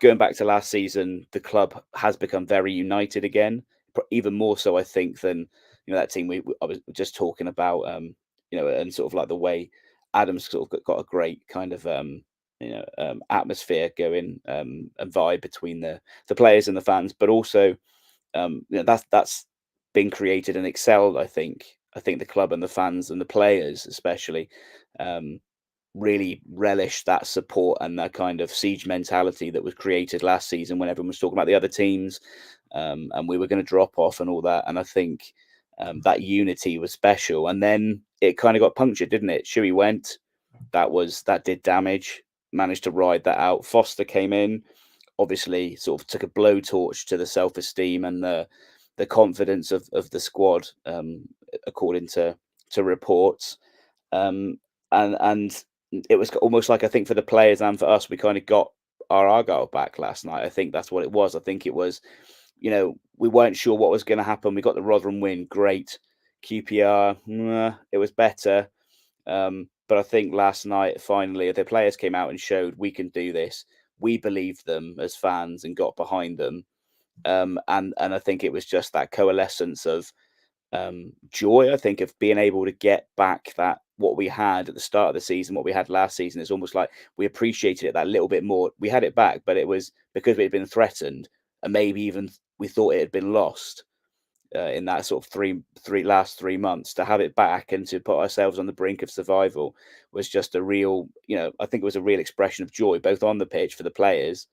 going back to last season, the club has become very united again, even more so, I think, than that team I was just talking about. And sort of like the way Adams sort of got a great kind of atmosphere going and vibe between the players and the fans, but also that's been created and excelled. I think the club and the fans and the players especially really relish that support and that kind of siege mentality that was created last season when everyone was talking about the other teams and we were going to drop off and all that. And I think that unity was special. And then it kind of got punctured, didn't it? Shuey went. That did damage. Managed to ride that out. Foster came in, obviously sort of took a blowtorch to the self-esteem and the confidence of the squad, according to reports. And it was almost like, I think, for the players and for us, we kind of got our Argyle back last night. I think that's what it was. I think it was, we weren't sure what was going to happen. We got the Rotherham win, great. QPR, it was better. But I think last night, finally, the players came out and showed we can do this. We believed them as fans and got behind them. And I think it was just that coalescence of joy, I think, of being able to get back that what we had at the start of the season, what we had last season. It's almost like we appreciated it that little bit more. We had it back, but it was because we had been threatened and maybe even we thought it had been lost in that sort of last 3 months. To have it back and to put ourselves on the brink of survival was just a real, I think it was a real expression of joy, both on the pitch for the players,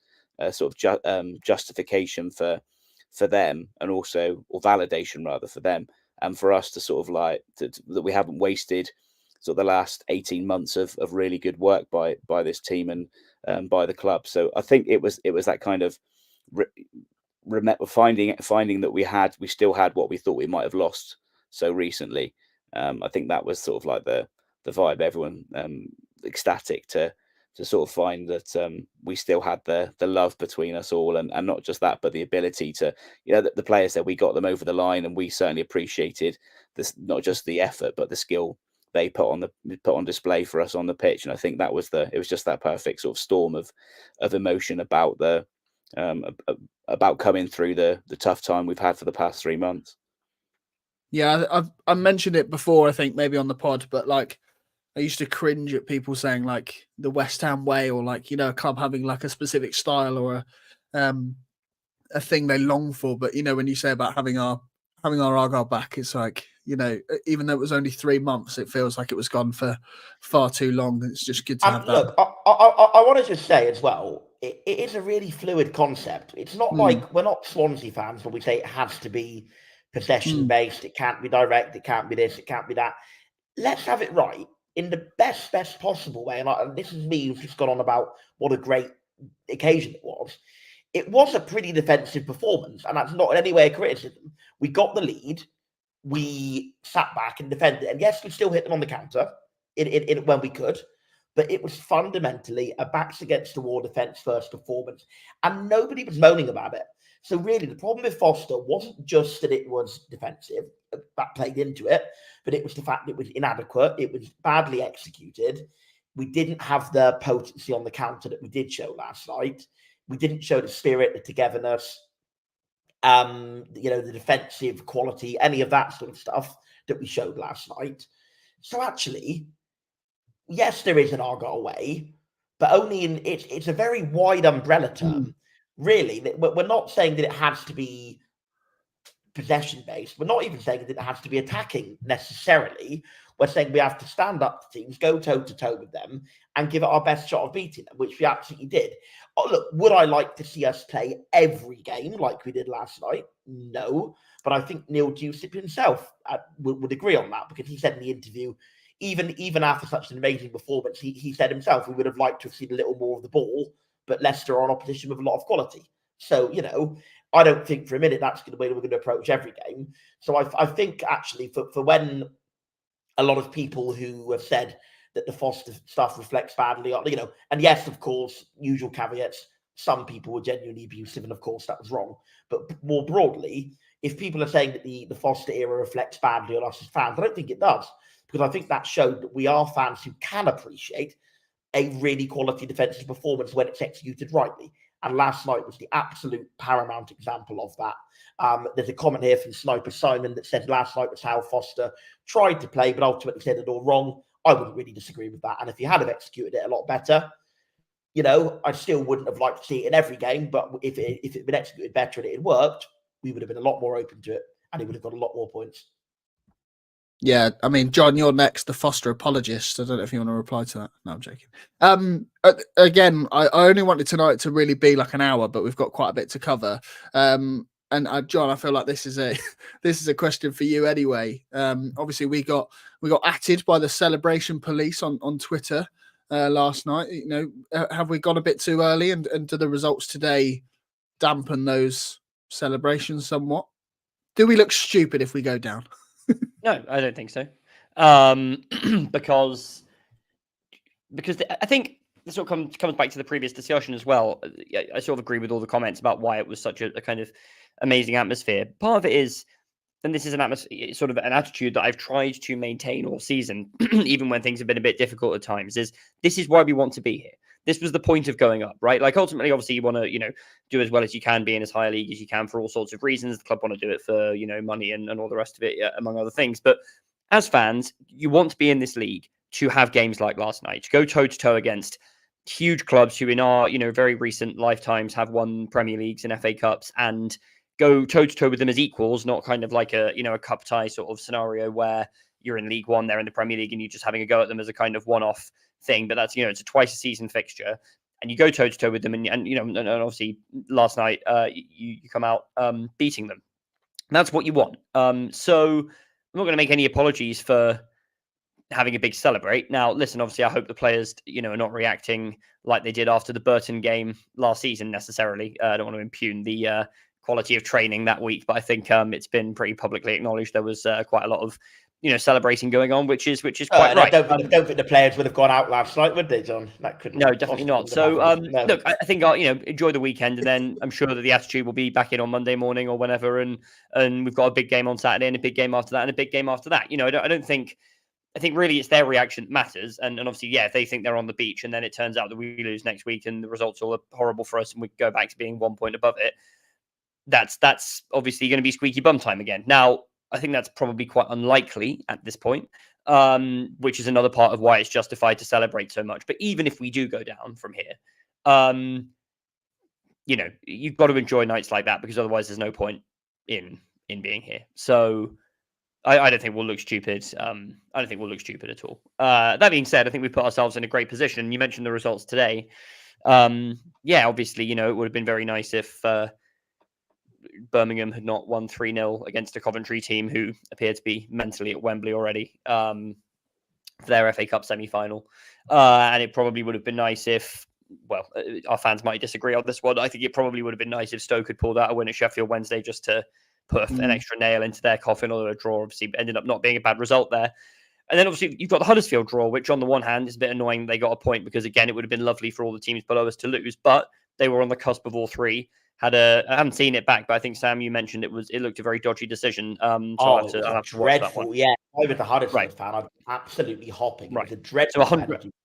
sort of justification for them, and also, or validation rather, for them, and for us to sort of like that we haven't wasted sort of the last 18 months of really good work by this team and by the club. So I think it was that kind of finding that we still had what we thought we might have lost so recently. I think that was sort of like the vibe. Everyone ecstatic to sort of find that we still had the love between us all, and not just that, but the ability to, the players said we got them over the line, and we certainly appreciated this, not just the effort but the skill they put on display for us on the pitch. And I think that was it was just that perfect sort of storm of emotion about about coming through the tough time we've had for the past 3 months. Yeah, I mentioned it before, I think maybe on the pod, but like I used to cringe at people saying like the West Ham way, or like, a club having like a specific style or a thing they long for. But when you say about having our Argyle back, it's like, even though it was only 3 months, it feels like it was gone for far too long. It's just good to have that. Look, I want to just say as well, it is a really fluid concept. It's not like we're not Swansea fans when we say it has to be possession based. It can't be direct. It can't be this. It can't be that. Let's have it right in the best possible way. And this is me who's just gone on about what a great occasion it was. It was a pretty defensive performance, and that's not in any way a criticism. We got the lead. We sat back and defended. And yes, we still hit them on the counter when we could. But it was fundamentally a backs against the wall defence first performance. And nobody was moaning about it. So really, the problem with Foster wasn't just that it was defensive, that played into it, but it was the fact that it was inadequate. It was badly executed. We didn't have the potency on the counter that we did show last night. We didn't show the spirit, the togetherness, the defensive quality, any of that sort of stuff that we showed last night. So actually, yes, there is an Argyle way, but only it's a very wide umbrella term. Really, we're not saying that it has to be possession based. We're not even saying that it has to be attacking necessarily. We're saying we have to stand up to teams, go toe to toe with them, and give it our best shot of beating them, which we absolutely did. Oh, look, would I like to see us play every game like we did last night? No, but I think Neil Dusip himself would agree on that, because he said in the interview, even after such an amazing performance, he said himself, we would have liked to have seen a little more of the ball, but Leicester are an opposition with a lot of quality. So, I don't think for a minute that's the way we're going to approach every game. So I think actually for when a lot of people who have said that the Foster stuff reflects badly on, and yes, of course, usual caveats, some people were genuinely abusive, and of course that was wrong. But more broadly, if people are saying that the Foster era reflects badly on us as fans, I don't think it does, because I think that showed that we are fans who can appreciate a really quality defensive performance when it's executed rightly. And last night was the absolute paramount example of that. There's a comment here from Sniper Simon that said last night was how Foster tried to play, but ultimately said it all wrong. I wouldn't really disagree with that. And if he had have executed it a lot better, you know, I still wouldn't have liked to see it in every game. But if it had been executed better and it had worked, we would have been a lot more open to it, and he would have got a lot more points. Yeah, I mean, John, you're next, the Foster apologist. I don't know if you want to reply to that. No, I'm joking. Again, I only wanted tonight to really be like an hour, but we've got quite a bit to cover. And John, I feel like this is a question for you anyway. Obviously, we got atted by the celebration police on Twitter last night. You know, have we gone a bit too early, and do the results today dampen those celebrations somewhat? Do we look stupid if we go down? No, I don't think so. Because I think this sort of comes back to the previous discussion as well. I sort of agree with all the comments about why it was such a kind of amazing atmosphere. Part of it is, and this is an atmosphere, sort of an attitude that I've tried to maintain all season, even when things have been a bit difficult at times, is this is why we want to be here. This was the point of going up, right? Like ultimately, obviously, you want to, you know, do as well as you can, be in as high a league as you can for all sorts of reasons. The club want to do it for, you know, money and all the rest of it, among other things. But as fans, you want to be in this league to have games like last night, to go toe to toe against huge clubs who in our, you know, very recent lifetimes have won Premier Leagues and FA Cups, and go toe to toe with them as equals, not kind of like a, you know, a cup tie sort of scenario where you're in League One, they're in the Premier League, and you're just having a go at them as a kind of one-off thing. But that's, you know, it's a twice a season fixture, and you go toe to toe with them, and you know, and obviously last night you come out beating them. That's what you want. So I'm not going to make any apologies for having a big celebrate. Now, listen, obviously, I hope the players, you know, are not reacting like they did after the Burton game last season necessarily. I don't want to impugn the quality of training that week, but I think it's been pretty publicly acknowledged there was quite a lot of, you know, celebrating going on, which is quite right. I don't think the players would have gone out last night, would they, John? That couldn't. No, definitely not. So, no. Look, I think you know, enjoy the weekend, and then I'm sure that the attitude will be back in on Monday morning or whenever, and we've got a big game on Saturday and a big game after that and a big game after that. You know, I don't think. I think really it's their reaction that matters, and obviously, yeah, if they think they're on the beach and then it turns out that we lose next week and the results all are horrible for us and we go back to being 1 point above it, that's obviously going to be squeaky bum time again. Now, I think that's probably quite unlikely at this point, which is another part of why it's justified to celebrate so much. But even if we do go down from here, you know, you've got to enjoy nights like that, because otherwise there's no point in being here. So I don't think we'll look stupid. I don't think we'll look stupid at all. That being said, I think we put ourselves in a great position. You mentioned the results today. Yeah, obviously, you know, it would have been very nice if Birmingham had not won 3-0 against a Coventry team who appear to be mentally at Wembley already for their FA Cup semi-final. And it probably would have been nice if, well, our fans might disagree on this one. I think it probably would have been nice if Stoke had pulled out a win at Sheffield Wednesday just to put an extra nail into their coffin, although a draw obviously ended up not being a bad result there. And then obviously you've got the Huddersfield draw, which on the one hand is a bit annoying they got a point, because again, it would have been lovely for all the teams below us to lose, but they were on the cusp of all three. I haven't seen it back, but I think, Sam, you mentioned it looked a very dodgy decision. So I'll have to watch that one. Yeah, I was a Huddersfield fan. I'm absolutely hopping. Right. It was a dreadful so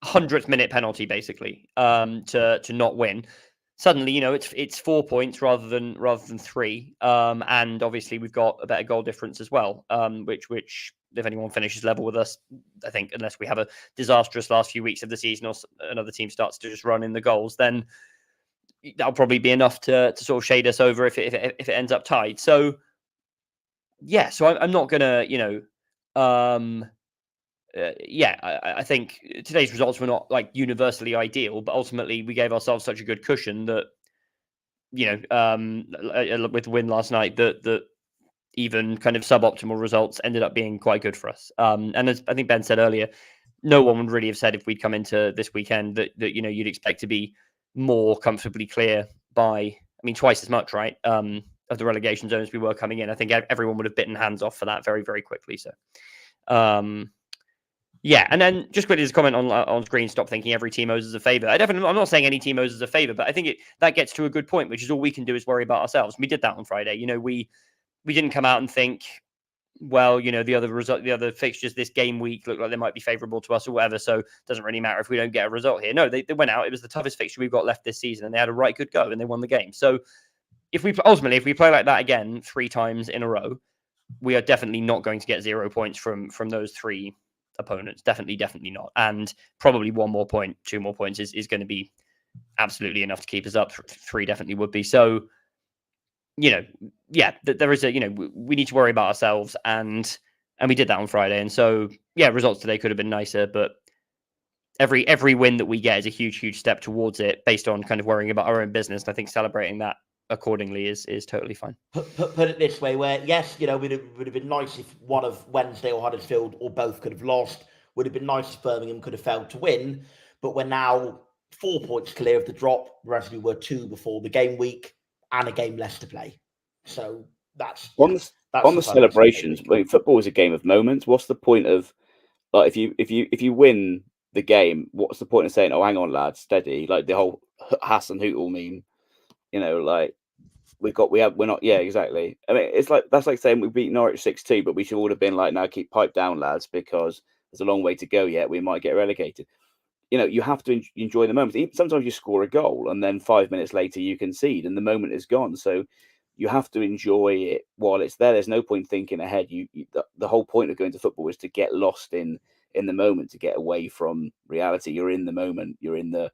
100th minute penalty, basically, to not win. Suddenly, you know, it's 4 points rather than 3, and obviously we've got a better goal difference as well, which if anyone finishes level with us, I think, unless we have a disastrous last few weeks of the season or another team starts to just run in the goals, then that'll probably be enough to sort of shade us over if it ends up tied. So yeah, so I'm not gonna, you know, I think today's results were not like universally ideal, but ultimately we gave ourselves such a good cushion that, you know, with the win last night, that even kind of suboptimal results ended up being quite good for us. And as I think Ben said earlier, no one would really have said if we'd come into this weekend that you know, you'd expect to be more comfortably clear by, I mean, twice as much, right, of the relegation zone as we were coming in. I think everyone would have bitten hands off for that very, very quickly. So, Yeah, and then just quickly, this comment on screen. Stop thinking every team owes us a favour. I'm not saying any team owes us a favour, but I think that gets to a good point, which is all we can do is worry about ourselves. We did that on Friday. We didn't come out and think, well, the other fixtures this game week look like they might be favourable to us or whatever. So it doesn't really matter if we don't get a result here. No, they went out. It was the toughest fixture we've got left this season, and they had a right good go and they won the game. So if we play like that again 3 times in a row, we are definitely not going to get 0 points from those 3 opponents. Definitely not. And probably 1 more point, 2 more points is going to be absolutely enough to keep us up. 3 definitely would be. So, there is we need to worry about ourselves, and we did that on Friday. And so, results today could have been nicer, but every win that we get is a huge step towards it based on kind of worrying about our own business. And I think celebrating that accordingly is totally fine. Put it this way, where yes, would have been nice if one of Wednesday or Huddersfield or both could have lost. Would have been nice if Birmingham could have failed to win. But we're now 4 points clear of the drop, whereas we were 2 before the game week and a game less to play. So that's on the celebrations. I mean, football is a game of moments. What's the point of if you win the game? What's the point of saying, "Oh, hang on, lads, steady"? Like the whole Hass and Hootle meme. We're not. Yeah, exactly. I mean, that's like saying we beat Norwich 6-2, but we should all have been like, now keep pipe down, lads, because there's a long way to go yet. We might get relegated. You have to enjoy the moment. Sometimes you score a goal and then 5 minutes later you concede and the moment is gone. So you have to enjoy it while it's there. There's no point thinking ahead. The whole point of going to football is to get lost in the moment, to get away from reality. You're in the moment. You're in the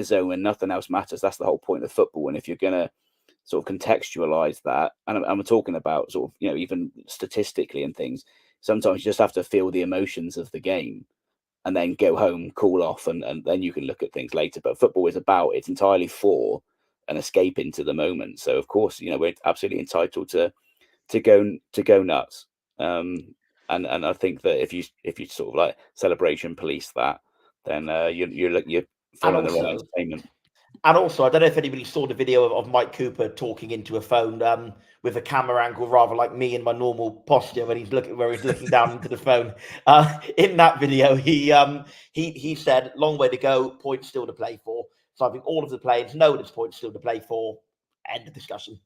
zone and nothing else matters. That's the whole point of football. And if you're going to sort of contextualize that, and I'm talking about sort of, even statistically and things, sometimes you just have to feel the emotions of the game and then go home, cool off, and then you can look at things later. But football is it's entirely for an escape into the moment. So of course, we're absolutely entitled to go nuts. And I think that if you sort of like celebration police that, then you're following the wrong entertainment. And also, I don't know if anybody saw the video of Mike Cooper talking into a phone with a camera angle, rather like me in my normal posture when he's looking down into the phone. In that video, he said, "Long way to go, points still to play for." So I think all of the players know there's points still to play for. End of discussion.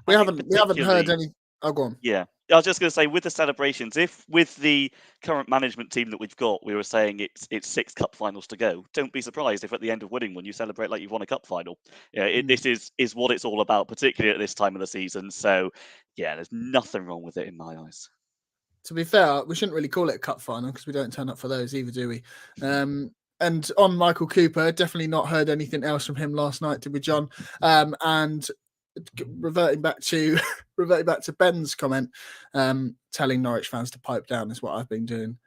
We haven't heard any. Oh, go on. Yeah. I was just going to say, with the celebrations, if with the current management team that we've got, we were saying it's 6 cup finals to go, don't be surprised if at the end of winning one you celebrate like you've won a cup final. This is what it's all about, particularly at this time of the season. So, there's nothing wrong with it in my eyes. To be fair, we shouldn't really call it a cup final because we don't turn up for those either, do we? And on Michael Cooper, definitely not heard anything else from him last night, did we, John? And reverting back to Ben's comment, telling Norwich fans to pipe down is what I've been doing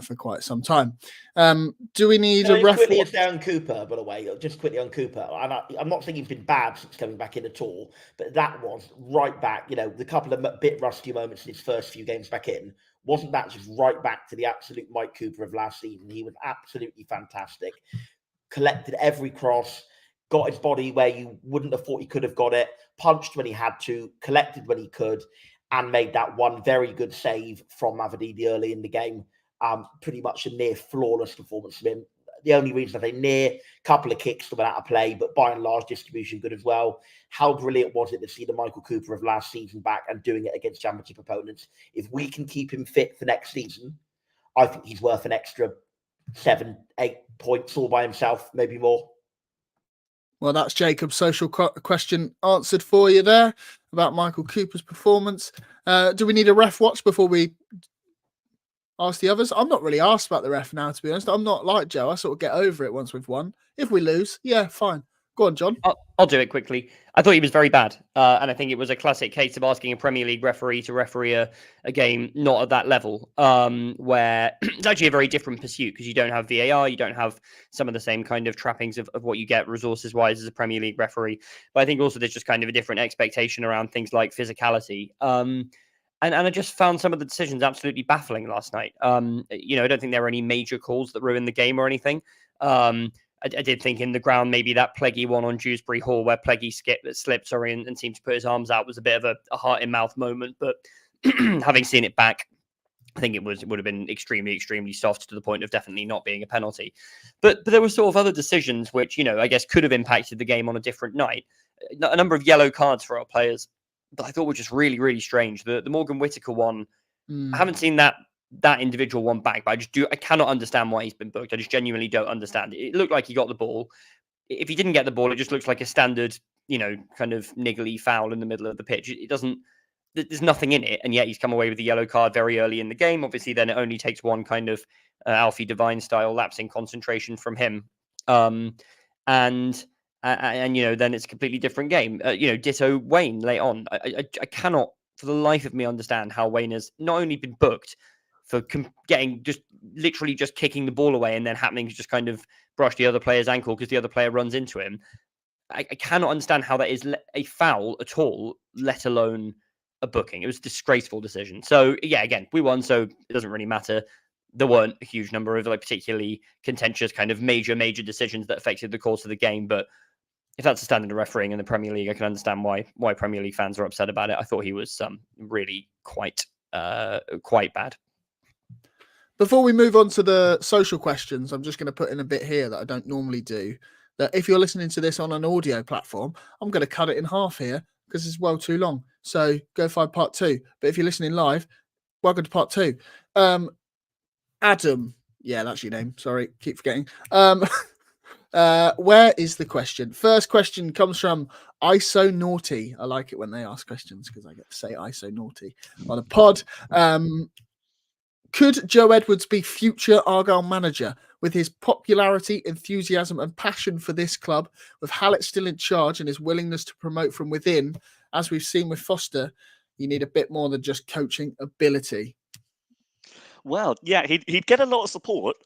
for quite some time. Do we need a ref? Quickly down Cooper, by the way, just quickly on Cooper. I'm not saying he's been bad since coming back in at all, but that was right back. The couple of bit rusty moments in his first few games back in, wasn't that just right back to the absolute Mike Cooper of last season? He was absolutely fantastic. Collected every cross. Got his body where you wouldn't have thought he could have got it, punched when he had to, collected when he could, and made that one very good save from Avadidi early in the game. Pretty much a near flawless performance from him. The only reason I say near, couple of kicks that went out of play, but by and large distribution good as well. How brilliant was it to see the Michael Cooper of last season back and doing it against championship opponents? If we can keep him fit for next season, I think he's worth an extra 7-8 points all by himself, maybe more. Well, that's Jacob's social question answered for you there about Michael Cooper's performance. Do we need a ref watch before we ask the others? I'm not really asked about the ref now, to be honest. I'm not like Joe. I sort of get over it once we've won. If we lose, yeah, fine. Go on, John. I'll do it quickly. I thought he was very bad. And I think it was a classic case of asking a Premier League referee to referee a game not at that level, where it's actually a very different pursuit because you don't have VAR, you don't have some of the same kind of trappings of what you get resources-wise as a Premier League referee. But I think also there's just kind of a different expectation around things like physicality. And I just found some of the decisions absolutely baffling last night. I don't think there were any major calls that ruined the game or anything. I did think in the ground, maybe that Pleggy one on Dewsbury Hall where Pleggy slipped and seemed to put his arms out was a bit of a heart in mouth moment. But having seen it back, I think it would have been extremely soft to the point of definitely not being a penalty. But there were sort of other decisions which, I guess could have impacted the game on a different night. A number of yellow cards for our players that I thought were just really strange. The Morgan Whitaker one, I haven't seen that individual one back, but I cannot understand why he's been booked. I just genuinely don't understand. It looked like he got the ball. If he didn't get the ball, it just looks like a standard, kind of niggly foul in the middle of the pitch. It doesn't. There's nothing in it, and yet he's come away with a yellow card very early in the game. Obviously, then it only takes one kind of Alfie Devine style lapse in concentration from him, and then it's a completely different game. Ditto Wayne late on. I cannot for the life of me understand how Wayne has not only been booked for getting literally just kicking the ball away and then happening to just kind of brush the other player's ankle because the other player runs into him. I cannot understand how that is a foul at all, let alone a booking. It was a disgraceful decision. So yeah, again, we won, so it doesn't really matter. There weren't a huge number of particularly contentious kind of major decisions that affected the course of the game. But if that's a standard of refereeing in the Premier League, I can understand why Premier League fans are upset about it. I thought he was really quite bad. Before we move on to the social questions, I'm just going to put in a bit here that I don't normally do. That if you're listening to this on an audio platform, I'm going to cut it in half here because it's well too long. So go find part 2. But if you're listening live, welcome to part 2. Adam, yeah, that's your name. Sorry, keep forgetting. Where is the question? First question comes from ISO Naughty. I like it when they ask questions because I get to say ISO Naughty on a pod. Could Joe Edwards be future Argyle manager? With his popularity, enthusiasm and passion for this club, with Hallett still in charge and his willingness to promote from within, as we've seen with Foster, you need a bit more than just coaching ability. Well, yeah, he'd get a lot of support,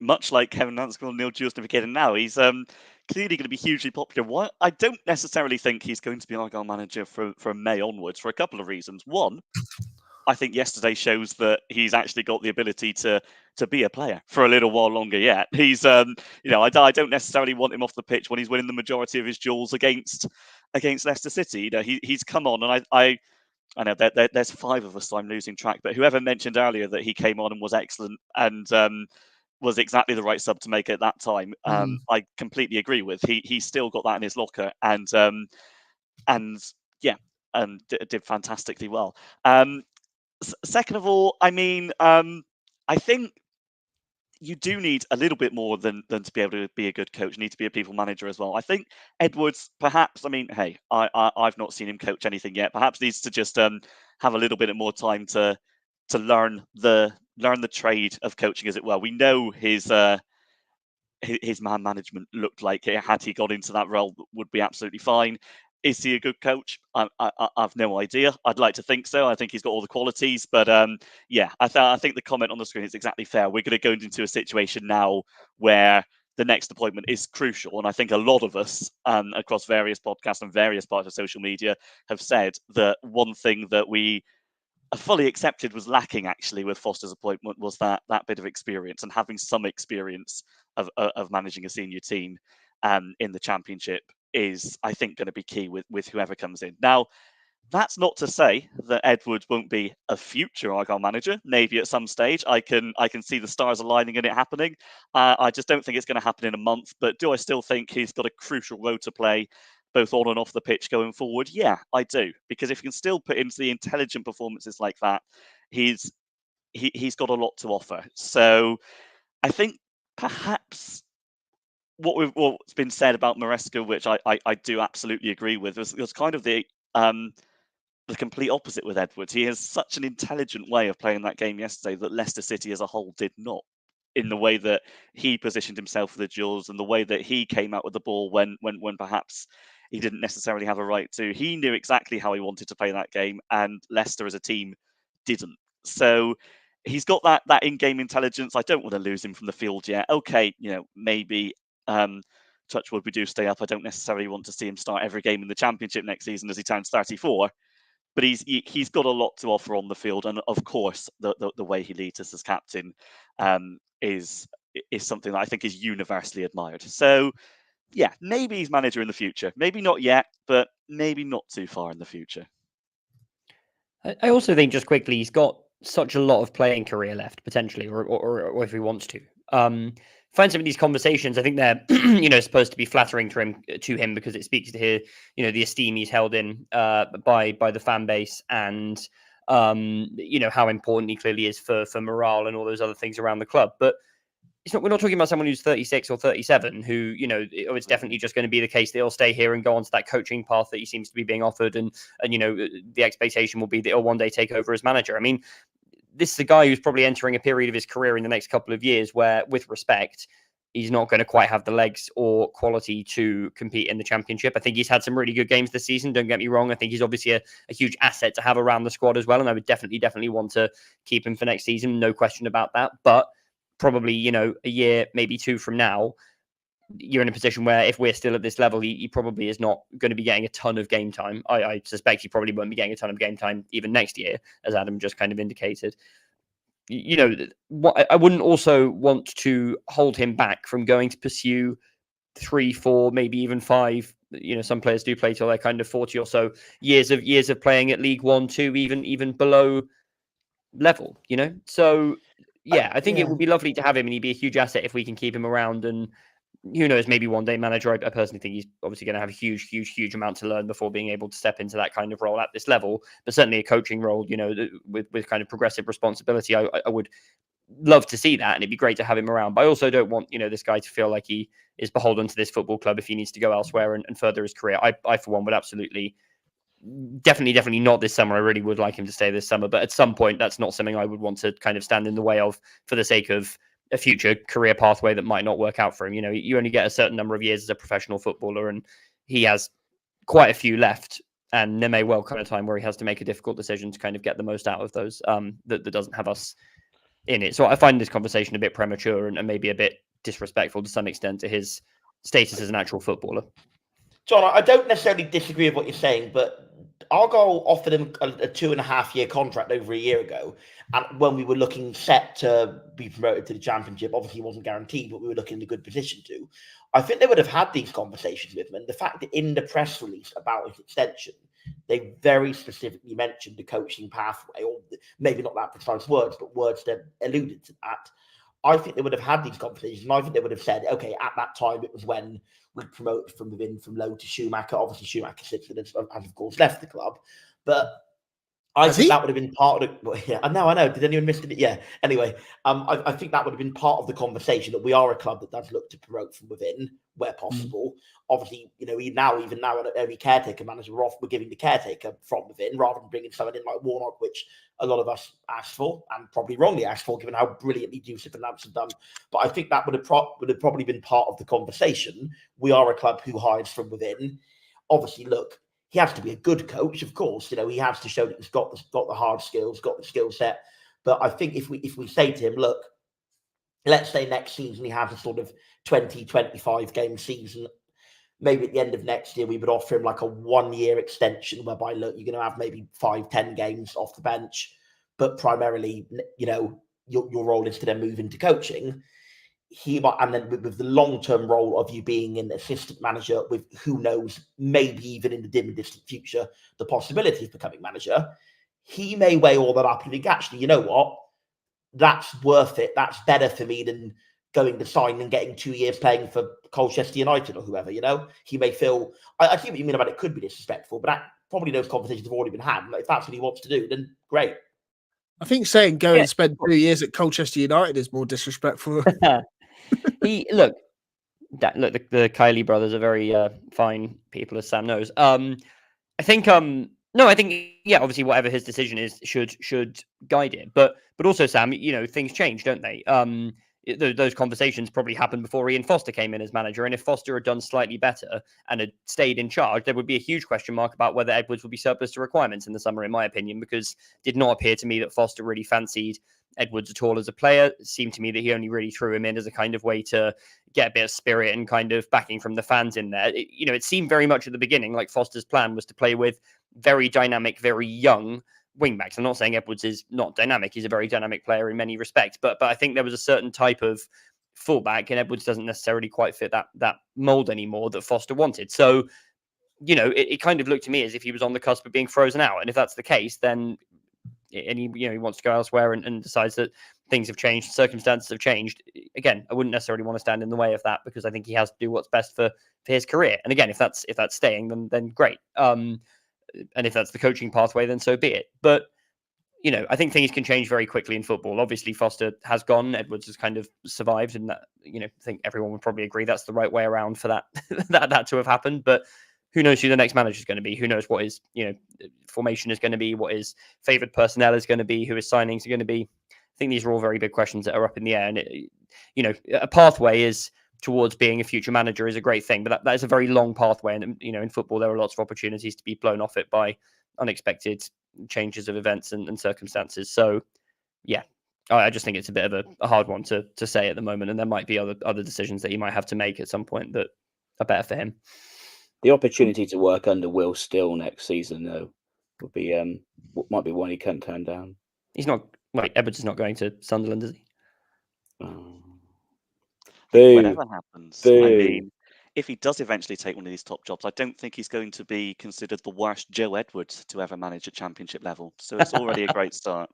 much like Kevin Lansfield and Neil Jewson are getting now. He's clearly going to be hugely popular. I don't necessarily think he's going to be Argyle manager from May onwards for a couple of reasons. One, I think yesterday shows that he's actually got the ability to be a player for a little while longer yet. He's, I don't necessarily want him off the pitch when he's winning the majority of his duels against Leicester City. He's come on, and I know that there's 5 of us, so I'm losing track. But whoever mentioned earlier that he came on and was excellent and was exactly the right sub to make at that time, I completely agree with. He's still got that in his locker, and did fantastically well. Second of all, I mean, I think you do need a little bit more than to be able to be a good coach. You need to be a people manager as well. I think Edwards, perhaps, I mean, hey, I've not seen him coach anything yet. Perhaps needs to just have a little bit more time to learn the trade of coaching, as it were. We know his man management looked like it, had he got into that role, would be absolutely fine. Is he a good coach? I've no idea. I'd like to think so. I think he's got all the qualities. But I think the comment on the screen is exactly fair. We're going to go into a situation now where the next appointment is crucial. And I think a lot of us across various podcasts and various parts of social media have said that one thing that we fully accepted was lacking actually with Foster's appointment was that bit of experience, and having some experience of managing a senior team in the Championship is, I think, going to be key with whoever comes in. Now, that's not to say that Edwards won't be a future Argyle manager. Maybe at some stage, I can see the stars aligning and it happening. I just don't think it's going to happen in a month. But do I still think he's got a crucial role to play, both on and off the pitch going forward? Yeah, I do. Because if he can still put into the intelligent performances like that, he's got a lot to offer. So I think perhaps what's been said about Maresca, which I do absolutely agree with, was kind of the complete opposite with Edwards. He has such an intelligent way of playing that game yesterday that Leicester City as a whole did not, in the way that he positioned himself for the duels and the way that he came out with the ball when perhaps he didn't necessarily have a right to. He knew exactly how he wanted to play that game, and Leicester as a team didn't. So he's got that in-game intelligence. I don't want to lose him from the field yet. Okay, maybe touch wood, we do stay up. I don't necessarily want to see him start every game in the Championship next season as he turns 34. But he's got a lot to offer on the field, and of course, the way he leads us as captain is something that I think is universally admired. So, yeah, maybe he's manager in the future. Maybe not yet, but maybe not too far in the future. I also think, just quickly, he's got such a lot of playing career left potentially, or if he wants to. Find some of these conversations. I think they're supposed to be flattering to him because it speaks to his the esteem he's held in by the fan base, and how important he clearly is for morale and all those other things around the club. But we're not talking about someone who's 36 or 37 who, it's definitely just going to be the case that he'll stay here and go on to that coaching path that he seems to be being offered. And the expectation will be that he'll one day take over as manager. I mean, this is a guy who's probably entering a period of his career in the next couple of years where, with respect, he's not going to quite have the legs or quality to compete in the Championship. I think he's had some really good games this season. Don't get me wrong. I think he's obviously a huge asset to have around the squad as well. And I would definitely want to keep him for next season. No question about that. But probably, a year, maybe two from now, you're in a position where if we're still at this level, he probably is not going to be getting a ton of game time. I suspect he probably won't be getting a ton of game time even next year, as Adam just kind of indicated. What I wouldn't also want to hold him back from going to pursue 3, 4, maybe even 5. Some players do play till they're kind of 40 or so years of playing at League 1, 2, even below level. So yeah, I think it would be lovely to have him, and he'd be a huge asset if we can keep him around. And who knows, maybe one day manager. I personally think he's obviously going to have a huge amount to learn before being able to step into that kind of role at this level. But certainly a coaching role, with kind of progressive responsibility, I would love to see that, and it'd be great to have him around. But I also don't want this guy to feel like he is beholden to this football club if he needs to go elsewhere and further his career. I for one would absolutely. Definitely not this summer. I really would like him to stay this summer, but at some point, that's not something I would want to kind of stand in the way of for the sake of a future career pathway that might not work out for him. You only get a certain number of years as a professional footballer, and he has quite a few left. And there may well come a time where he has to make a difficult decision to kind of get the most out of those that doesn't have us in it. So I find this conversation a bit premature and maybe a bit disrespectful to some extent to his status as an actual footballer. John, I don't necessarily disagree with what you're saying, but Argyle offered him a 2.5-year contract over a year ago. And when we were looking set to be promoted to the Championship, obviously it wasn't guaranteed, but we were looking in a good position to. I think they would have had these conversations with him. And the fact that in the press release about his extension, they very specifically mentioned the coaching pathway, or maybe not that precise words, but words that alluded to that. I think they would have had these conversations, and I think they would have said, okay, at that time, it was when we promoted from within, from low to Schumacher. Obviously, Schumacher since has of course left the club, but I think that would have been part of it. Well, yeah, I know. Did anyone miss it? Yeah. Anyway, I think that would have been part of the conversation, that we are a club that does look to promote from within where possible. Obviously, even now, at every caretaker manager, we're giving the caretaker from within rather than bringing someone in like Warnock, which a lot of us asked for, and probably wrongly asked for, given how brilliantly Yusuf and Lance have done. But I think that would have probably been part of the conversation. We are a club who hires from within. Obviously, look, he has to be a good coach, of course. He has to show that he's got the hard skills, got the skill set. But I think if we say to him, look, let's say next season he has a sort of 20, 25 game season, maybe at the end of next year we would offer him like a 1-year extension whereby, look, you're going to have maybe 5-10 games off the bench, but primarily, your role is to then move into coaching. He might, and then with the long-term role of you being an assistant manager with, who knows, maybe even in the dim and distant future, the possibility of becoming manager, he may weigh all that up and think, actually, you know what? That's worth it. That's better for me than going to sign and getting 2 years playing for Colchester United or whoever, He may feel, I think what you mean about it could be disrespectful, but probably those conversations have already been had. If that's what he wants to do, then great. I think saying go and spend 2 years at Colchester United is more disrespectful. The Kylie brothers are very fine people, as Sam knows. I think obviously whatever his decision is should guide it. But also, Sam, things change, don't they? Those conversations probably happened before Ian Foster came in as manager, and if Foster had done slightly better and had stayed in charge, there would be a huge question mark about whether Edwards would be surplus to requirements in the summer, in my opinion, because it did not appear to me that Foster really fancied Edwards at all as a player. It seemed to me that he only really threw him in as a kind of way to get a bit of spirit and kind of backing from the fans in there. It seemed very much at the beginning like Foster's plan was to play with very dynamic, very young wingbacks. I'm not saying Edwards is not dynamic. He's a very dynamic player in many respects, but I think there was a certain type of fullback, and Edwards doesn't necessarily quite fit that mold anymore that Foster wanted. So, it kind of looked to me as if he was on the cusp of being frozen out. And if that's the case, then and he wants to go elsewhere and decides that things have changed, circumstances have changed. Again, I wouldn't necessarily want to stand in the way of that, because I think he has to do what's best for his career. And again, if that's staying, then great. And if that's the coaching pathway, then so be it. But I think things can change very quickly in football. Obviously, Foster has gone. Edwards has kind of survived, and that, I think everyone would probably agree that's the right way around for that that to have happened. But who knows who the next manager is going to be? Who knows what his formation is going to be? What his favoured personnel is going to be? Who his signings are going to be? I think these are all very big questions that are up in the air. And a pathway is towards being a future manager is a great thing, but that is a very long pathway. And in football, there are lots of opportunities to be blown off it by unexpected changes of events and circumstances. So yeah, I just think it's a bit of a hard one to say at the moment, and there might be other decisions that he might have to make at some point that are better for him. The opportunity to work under Will Still next season, though, would be might be one he can't turn down. He's not. Edwards is not going to Sunderland, is he? Whatever happens, I mean, if he does eventually take one of these top jobs, I don't think he's going to be considered the worst Joe Edwards to ever manage at Championship level. So it's already a great start.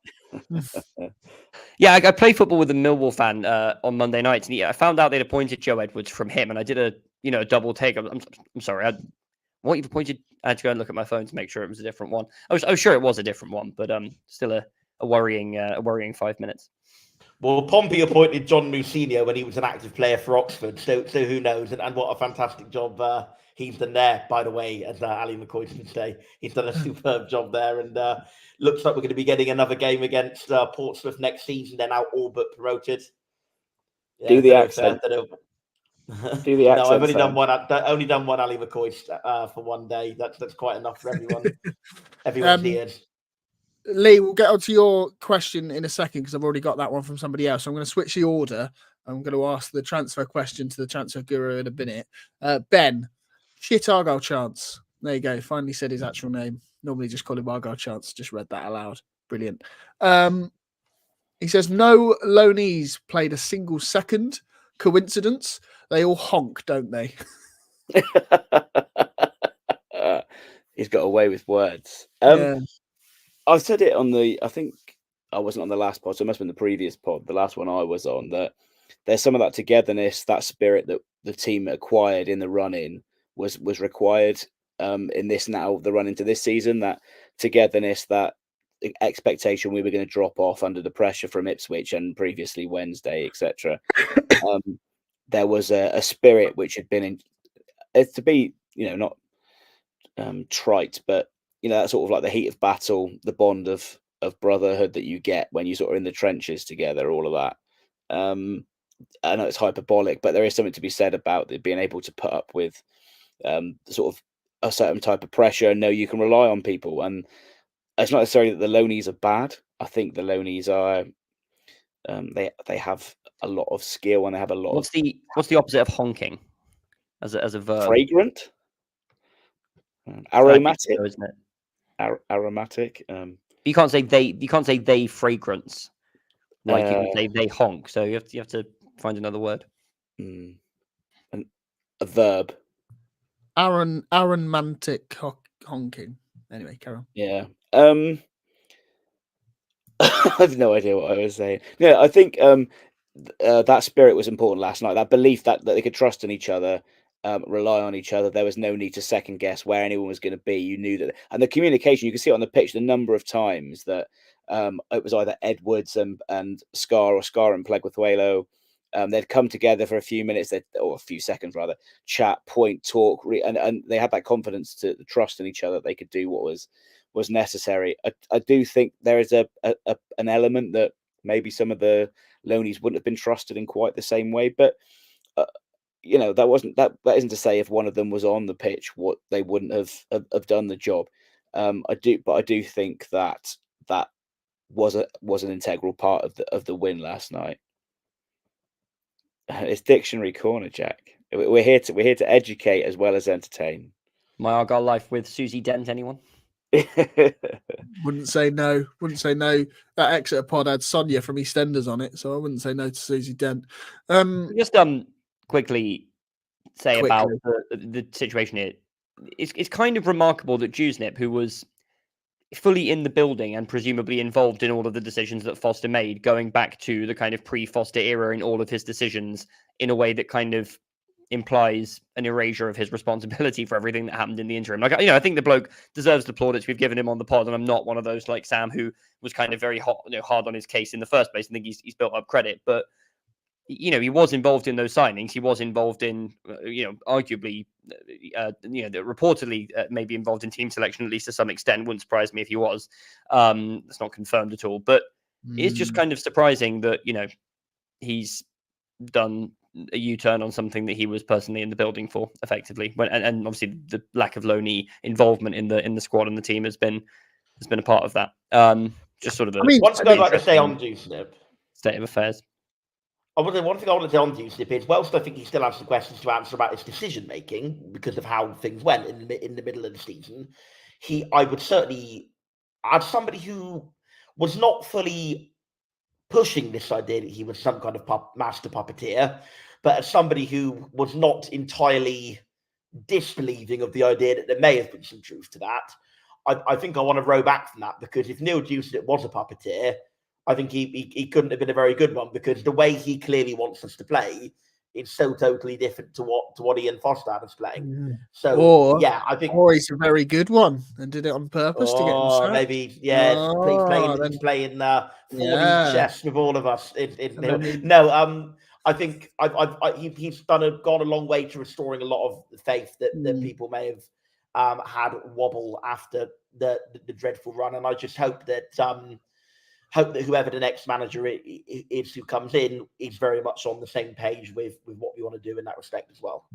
Yeah, I played football with a Millwall fan on Monday night, and I found out they'd appointed Joe Edwards from him, and I did a double take. I'm sorry, what you've appointed? I had to go and look at my phone to make sure it was a different one. I was sure it was a different one, but still a worrying 5 minutes. Well, Pompey appointed John Mousinho when he was an active player for Oxford, so who knows? And what a fantastic job he's done there, by the way, as Ali McCoy would say. He's done a superb job there, and looks like we're going to be getting another game against Portsmouth next season. They're now all but promoted. Yeah, Do the accent. Do the accent. No, I've only done one Ali McCoy for one day. That's quite enough for everyone. Everyone's ears. Lee, we'll get on to your question in a second because I've already got that one from somebody else. So I'm going to switch the order. I'm going to ask the transfer question to the transfer guru in a minute. Ben, shit Argyle chance. There you go. Finally said his actual name. Normally just call him Argyle chance. Just read that aloud. Brilliant. He says, no loanees played a single second. Coincidence? They all honk, don't they? He's got away with words. Yeah. I said it on I think I wasn't on the last pod, so it must have been the previous pod, the last one I was on, that there's some of that togetherness, that spirit that the team acquired in the run-in was required in the run into this season, that togetherness, that expectation we were going to drop off under the pressure from Ipswich and previously Wednesday, etc. There was a spirit which had been to be, not trite, but that's sort of like the heat of battle, the bond of brotherhood that you get when you sort of in the trenches together, all of that. I know it's hyperbolic, but there is something to be said about being able to put up with sort of a certain type of pressure and know you can rely on people. And it's not necessarily that the loanees are bad. I think the loanees are they have a lot of skill and they have a lot. What's the opposite of honking as a verb? Fragrant, aromatic, so, isn't it? Aromatic. You can't say they. You can't say they fragrance. Like you can say they honk. So you have to find another word. A verb. Aromantic honking. Anyway, carry on. Yeah. I have no idea what I was saying. Yeah, I think that spirit was important last night. That belief that they could trust in each other. Rely on each other. There was no need to second guess where anyone was going to be. You knew that, and the communication, you can see it on the pitch the number of times that it was either Edwards and Scar or Scar and Pleguezuelo. They'd come together for a few minutes, or a few seconds rather, chat, point, talk, and they had that confidence to trust in each other that they could do what was necessary. I do think there is an element that maybe some of the loanees wouldn't have been trusted in quite the same way, but. That isn't to say if one of them was on the pitch, what they wouldn't have done the job. I do think that was an integral part of the win last night. It's Dictionary Corner, Jack. We're here to educate as well as entertain. My Argyle life with Susie Dent, anyone? Wouldn't say no. That Exeter pod had Sonia from EastEnders on it, so I wouldn't say no to Susie Dent. Just quickly say about the situation here. It's kind of remarkable that Dewsnip, who was fully in the building and presumably involved in all of the decisions that Foster made, going back to the kind of pre-Foster era in all of his decisions in a way that kind of implies an erasure of his responsibility for everything that happened in the interim. Like, I think the bloke deserves the plaudits we've given him on the pod, and I'm not one of those like Sam who was kind of very hard on his case in the first place. I think he's built up credit, but he was involved in those signings. He was involved in, arguably, reportedly maybe involved in team selection, at least to some extent. Wouldn't surprise me if he was. That's not confirmed at all. But it's just kind of surprising that, he's done a U-turn on something that he was personally in the building for, effectively. And obviously the lack of Loney involvement in the squad and the team has been a part of that. Just sort of one thing I'd like to say on Dewsnip. State of affairs. One thing I want to say on Dewsnip is, whilst I think he still has some questions to answer about his decision making because of how things went in the middle of the season, I would certainly, as somebody who was not fully pushing this idea that he was some kind of master puppeteer, but as somebody who was not entirely disbelieving of the idea that there may have been some truth to that, I think I want to row back from that, because if Neil Dewsnip was a puppeteer, I think he couldn't have been a very good one, because the way he clearly wants us to play is so totally different to what Ian Foster had us playing. So I think, or he's a very good one and did it on purpose to get him sacked. Maybe he's playing 4D chess with all of us. I think he's gone a long way to restoring a lot of the faith that people may have had wobble after the dreadful run, and I just hope that whoever the next manager is who comes in is very much on the same page with what we want to do in that respect as well.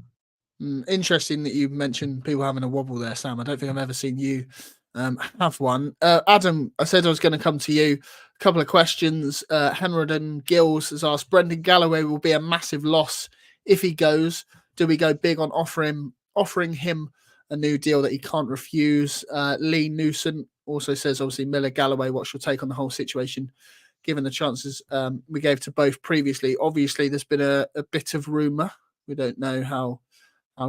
Interesting that you mentioned people having a wobble there, Sam. I don't think I've ever seen you have one. Adam, I said I was going to come to you. A couple of questions. Henrodden Gills has asked, Brendan Galloway will be a massive loss if he goes. Do we go big on offering him a new deal that he can't refuse? Lee Newson also says, obviously, Miller, Galloway, what's your take on the whole situation, given the chances we gave to both previously? Obviously, there's been a bit of rumour. We don't know how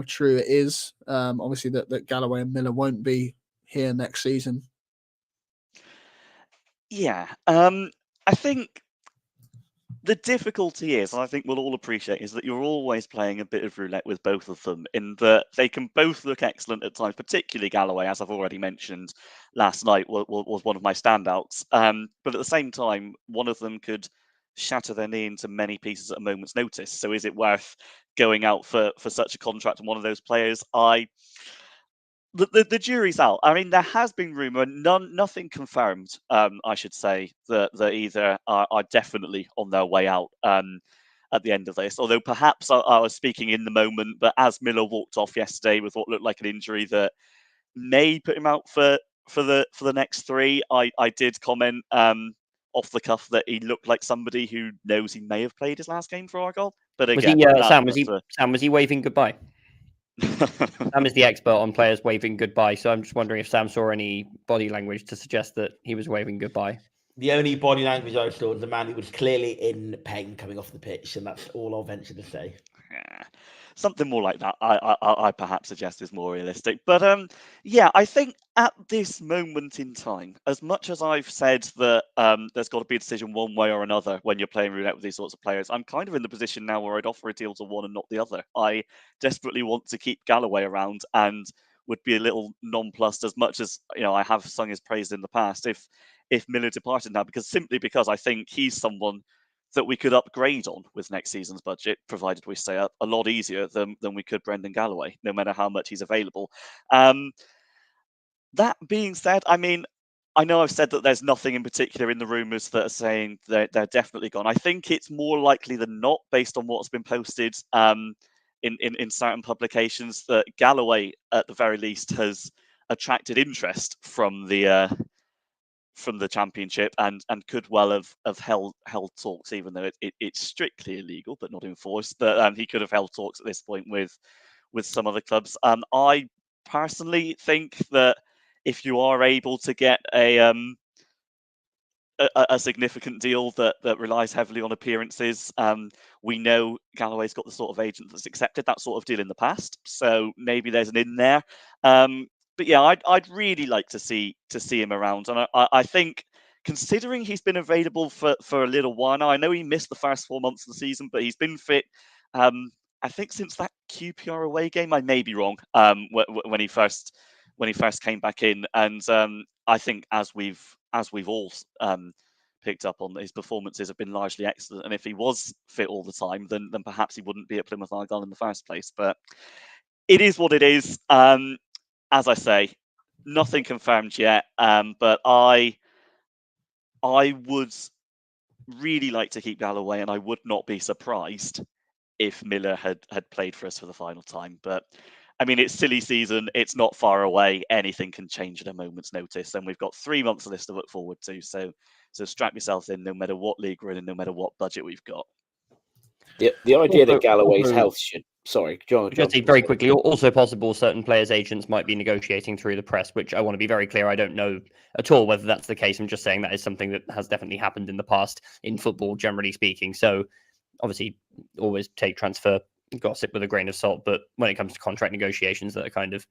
true it is. Obviously, that Galloway and Miller won't be here next season. Yeah. I think the difficulty is, and I think we'll all appreciate, is that you're always playing a bit of roulette with both of them, in that they can both look excellent at times, particularly Galloway, as I've already mentioned last night, was one of my standouts. But at the same time, one of them could shatter their knee into many pieces at a moment's notice. So is it worth going out for such a contract on one of those players? The jury's out. I mean, there has been rumour, nothing confirmed, I should say, that either are definitely on their way out at the end of this. Although perhaps I was speaking in the moment, but as Miller walked off yesterday with what looked like an injury that may put him out for the next three, I did comment off the cuff that he looked like somebody who knows he may have played his last game for Argyle. But again, was he waving goodbye? Sam is the expert on players waving goodbye, so I'm just wondering if Sam saw any body language to suggest that he was waving goodbye. The only body language I saw was a man who was clearly in pain coming off the pitch, and that's all I'll venture to say. Yeah, something more like that, I perhaps suggest is more realistic. But yeah, I think at this moment in time, as much as I've said that there's got to be a decision one way or another when you're playing roulette with these sorts of players, I'm kind of in the position now where I'd offer a deal to one and not the other. I desperately want to keep Galloway around and would be a little nonplussed, as much as I have sung his praise in the past, if Miller departed now, because I think he's someone that we could upgrade on with next season's budget, provided we stay up a lot easier than we could Brendan Galloway, no matter how much he's available. That being said, I mean, I know I've said that there's nothing in particular in the rumours that are saying they're definitely gone. I think it's more likely than not, based on what's been posted in certain publications, that Galloway, at the very least, has attracted interest from the Championship and could well have held talks, even though it's strictly illegal but not enforced. That he could have held talks at this point with some other clubs. I personally think that if you are able to get a significant deal that relies heavily on appearances, we know Galloway's got the sort of agent that's accepted that sort of deal in the past, so maybe there's an in there. yeah, I'd really like to see him around, and I think, considering he's been available for a little while now, I know he missed the first 4 months of the season, but he's been fit. I think since that QPR away game, I may be wrong. When he first came back in, and I think as we've all picked up on, his performances have been largely excellent. And if he was fit all the time, then perhaps he wouldn't be at Plymouth Argyle in the first place. But it is what it is. As I say, nothing confirmed yet. But I would really like to keep Galloway, and I would not be surprised if Miller had played for us for the final time. But I mean, it's silly season. It's not far away. Anything can change at a moment's notice, and we've got 3 months of this to look forward to. So strap yourself in, no matter what league we're in, and no matter what budget we've got. The idea that Galloway's health should. Sorry, John. Just very quickly, also possible certain players' agents might be negotiating through the press, which I want to be very clear. I don't know at all whether that's the case. I'm just saying that is something that has definitely happened in the past in football, generally speaking. So obviously, always take transfer gossip with a grain of salt. But when it comes to contract negotiations that are kind of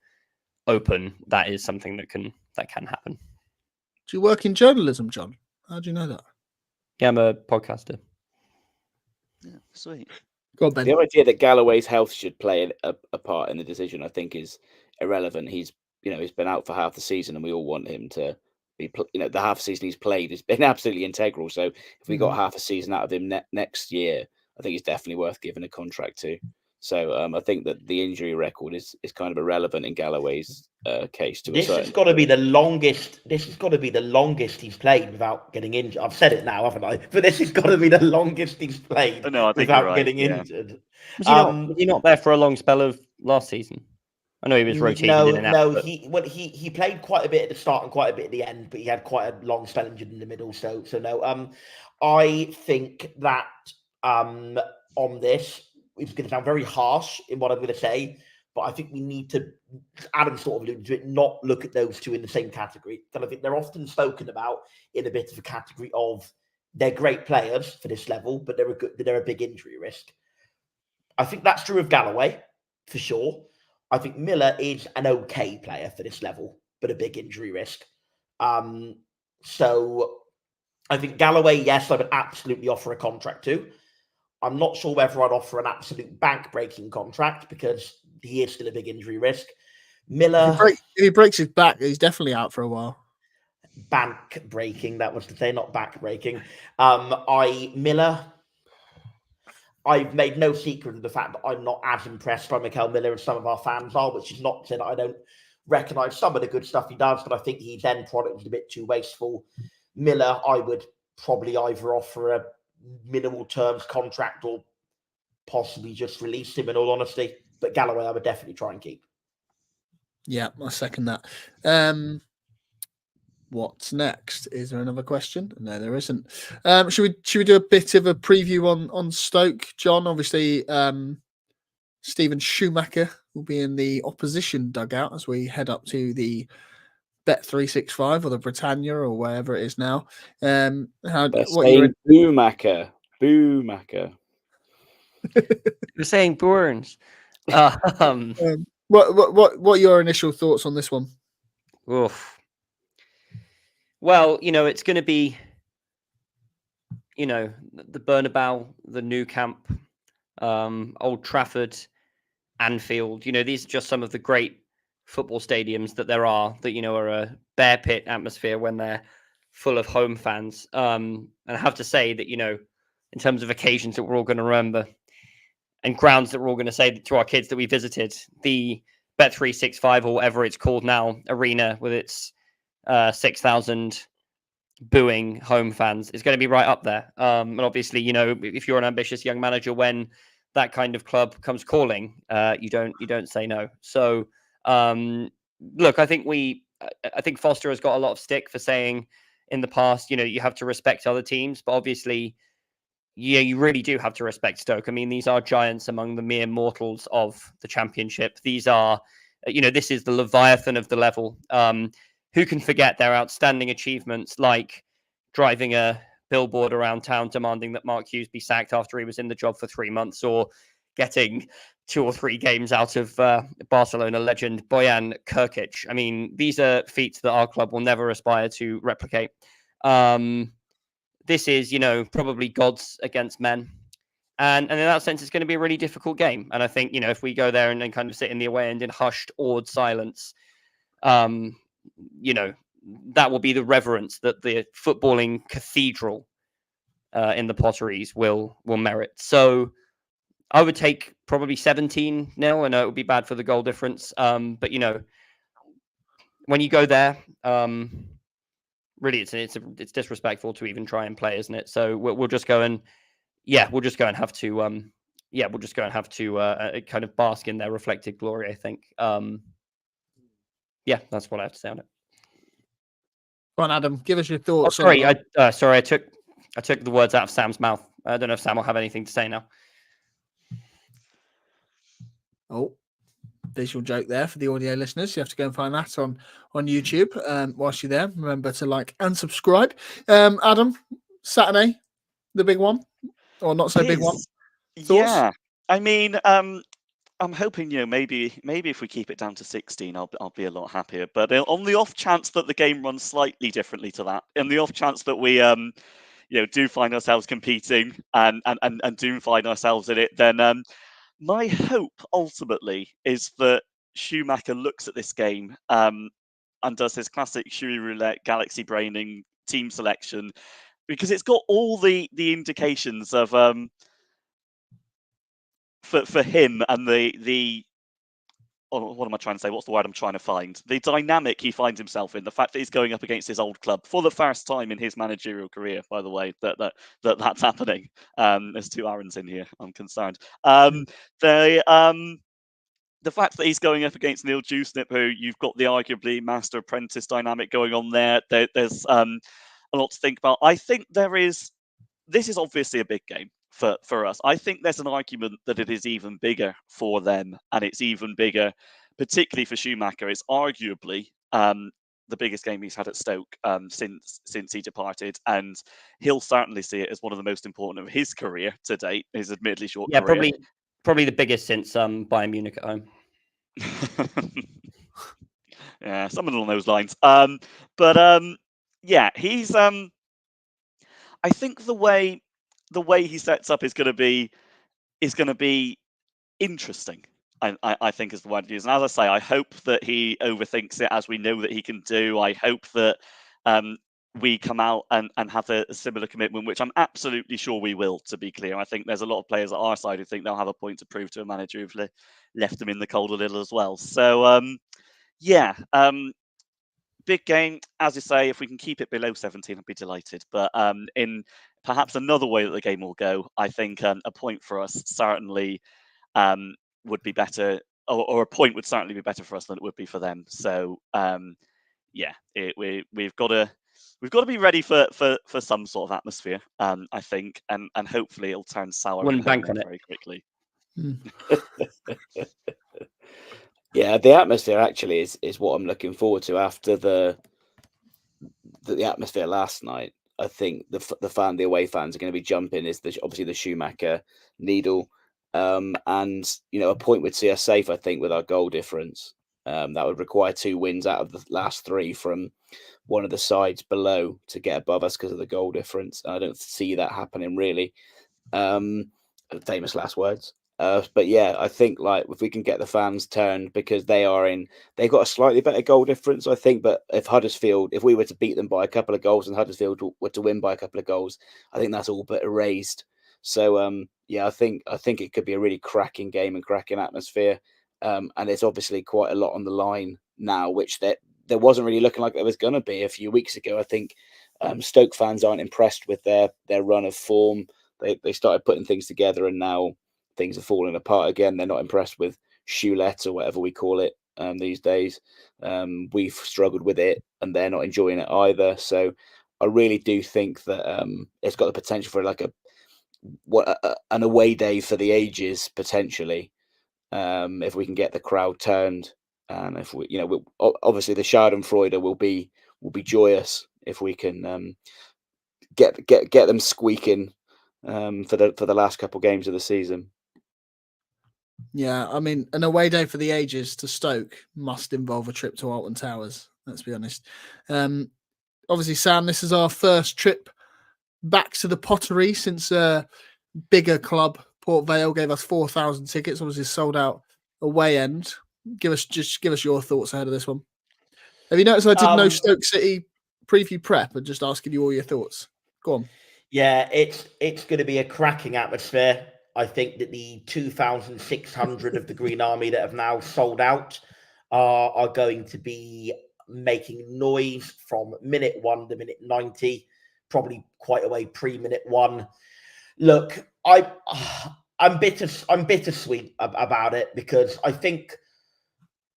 open, that is something that can happen. Do you work in journalism, John? How do you know that? Yeah, I'm a podcaster. Yeah, sweet. Go on, Ben. The idea that Galloway's health should play a part in the decision, I think, is irrelevant. He's been out for half the season, and we all want him to be. The half season he's played has been absolutely integral. So if we got half a season out of him next year, I think he's definitely worth giving a contract to. So I think that the injury record is kind of irrelevant in Galloway's case. This has got to be the longest. This has got to be the longest he's played without getting injured. I've said it now, haven't I? But this has got to be the longest he's played without getting injured. Was he not there for a long spell of last season? I know he was rotated in and out. No, he played quite a bit at the start and quite a bit at the end, but he had quite a long spell injured in the middle. So no. I think that on this, it's going to sound very harsh in what I'm going to say, but I think we need to, Adam sort of alluded to it, not look at those two in the same category. And I think they're often spoken about in a bit of a category of they're great players for this level, but they're a big injury risk. I think that's true of Galloway, for sure. I think Miller is an okay player for this level, but a big injury risk. So I think Galloway, yes, I would absolutely offer a contract to. I'm not sure whether I'd offer an absolute bank-breaking contract because he is still a big injury risk. Miller... If he breaks his back, he's definitely out for a while. Bank-breaking, that was to say, not back-breaking. Miller... I've made no secret of the fact that I'm not as impressed by Mikel Miller as some of our fans are, which is not to say that I don't recognise some of the good stuff he does, but I think his end product is a bit too wasteful. Miller, I would probably either offer a minimal terms contract or possibly just release him, in all honesty. But Galloway, I would definitely try and keep. Yeah, I second that. What's next? Is there another question? No, there isn't. Should we do a bit of a preview on Stoke, John? Obviously, Stephen Schumacher will be in the opposition dugout as we head up to the Bet365 or the Britannia or wherever it is now. Boomacker. You're saying Burns. What are your initial thoughts on this one? Oof. Well, it's going to be, the Bernabeu, the Nou Camp, Old Trafford, Anfield. These are just some of the great football stadiums that there are that, are a bear pit atmosphere when they're full of home fans. And I have to say that, in terms of occasions that we're all going to remember and grounds that we're all going to say to our kids that we visited, the Bet365 or whatever it's called now, arena with its 6,000 booing home fans is going to be right up there. And obviously, if you're an ambitious young manager, when that kind of club comes calling, you don't say no. So, look, I think Foster has got a lot of stick for saying in the past, you have to respect other teams, but obviously, you really do have to respect Stoke. I mean, these are giants among the mere mortals of the Championship. These are, this is the Leviathan of the level. Who can forget their outstanding achievements, like driving a billboard around town demanding that Mark Hughes be sacked after he was in the job for 3 months, or getting 2 or 3 games out of Barcelona legend Bojan Krkic. I mean, these are feats that our club will never aspire to replicate. This is, probably gods against men. And in that sense, it's going to be a really difficult game. And I think, if we go there and then kind of sit in the away end in hushed, awed silence, that will be the reverence that the footballing cathedral in the Potteries will merit. So I would take probably 17-0. I know it would be bad for the goal difference. But, when you go there, really, it's disrespectful to even try and play, isn't it? So we'll just go and have to kind of bask in their reflected glory, I think. That's what I have to say on it. Go on, Adam, give us your thoughts. Sorry, I took the words out of Sam's mouth. I don't know if Sam will have anything to say now. Oh, visual joke there for the audio listeners. You have to go and find that on YouTube. Whilst you're there, remember to like and subscribe. Adam, Saturday, the big one, or not so big one? Thoughts? Yeah, I mean, I'm hoping, maybe if we keep it down to 16, I'll be a lot happier. But on the off chance that the game runs slightly differently to that, and the off chance that we do find ourselves competing and do find ourselves in it, then my hope ultimately is that Schumacher looks at this game and does his classic Shui roulette, galaxy braining, team selection, because it's got all the indications of for him and the what am I trying to say? What's the word I'm trying to find? The dynamic he finds himself in, the fact that he's going up against his old club for the first time in his managerial career, by the way, that's happening. There's 2 Aarons in here. I'm concerned. The fact that he's going up against Neil Dewsnip, who you've got the arguably master apprentice dynamic going on there. There's a lot to think about. I think this is obviously a big game for us. I think there's an argument that it is even bigger for them, and it's even bigger, particularly for Schumacher. It's arguably the biggest game he's had at Stoke since he departed, and he'll certainly see it as one of the most important of his career to date, his admittedly short career. Probably the biggest since Bayern Munich at home. Yeah, something along those lines. He's I think the way he sets up is going to be interesting. I think is the word to use. And as I say, I hope that he overthinks it, as we know that he can do. I hope that we come out and have a similar commitment, which I'm absolutely sure we will, to be clear. I think there's a lot of players at our side who think they'll have a point to prove to a manager who've left them in the cold a little as well. So, big game, as you say. If we can keep it below 17, I'd be delighted. But in perhaps another way that the game will go, I think a point for us certainly would be better, or a point would certainly be better for us than it would be for them. So, we've got to be ready for some sort of atmosphere, I think, and hopefully it'll turn sour Wouldn't bank on it very quickly. Yeah, the atmosphere actually is what I'm looking forward to after the atmosphere last night. I think the away fans are going to be jumping. Is obviously the Schumacher needle, and a point would see us safe. I think with our goal difference, that would require 2 wins out of the last 3 from one of the sides below to get above us because of the goal difference. I don't see that happening really. Famous last words. But yeah, I think if we can get the fans turned, because they've got a slightly better goal difference, I think. But if we were to beat them by a couple of goals and Huddersfield were to win by a couple of goals, I think that's all but erased. So I think it could be a really cracking game and cracking atmosphere. And it's obviously quite a lot on the line now, which there wasn't really looking like there was going to be a few weeks ago. I think Stoke fans aren't impressed with their run of form. They started putting things together, and now things are falling apart again. They're not impressed with Choulette or whatever we call it these days. We've struggled with it, and they're not enjoying it either. So I really do think that it's got the potential for an away day for the ages potentially, if we can get the crowd turned, and if we, obviously the Schadenfreude will be joyous if we can get them squeaking for the last couple of games of the season. Yeah, I mean, an away day for the ages to Stoke must involve a trip to Alton Towers. Let's be honest. Obviously, Sam, this is our first trip back to the Pottery since a bigger club, Port Vale, gave us 4,000 tickets. Obviously, sold out away end. Give us your thoughts ahead of this one. Have you noticed I did no Stoke City preview prep and just asking you all your thoughts? Go on. Yeah, it's going to be a cracking atmosphere. I think that the 2,600 of the Green Army that have now sold out are going to be making noise from minute 1 to minute 90, probably quite away pre-minute 1. Look, I'm bittersweet about it because I think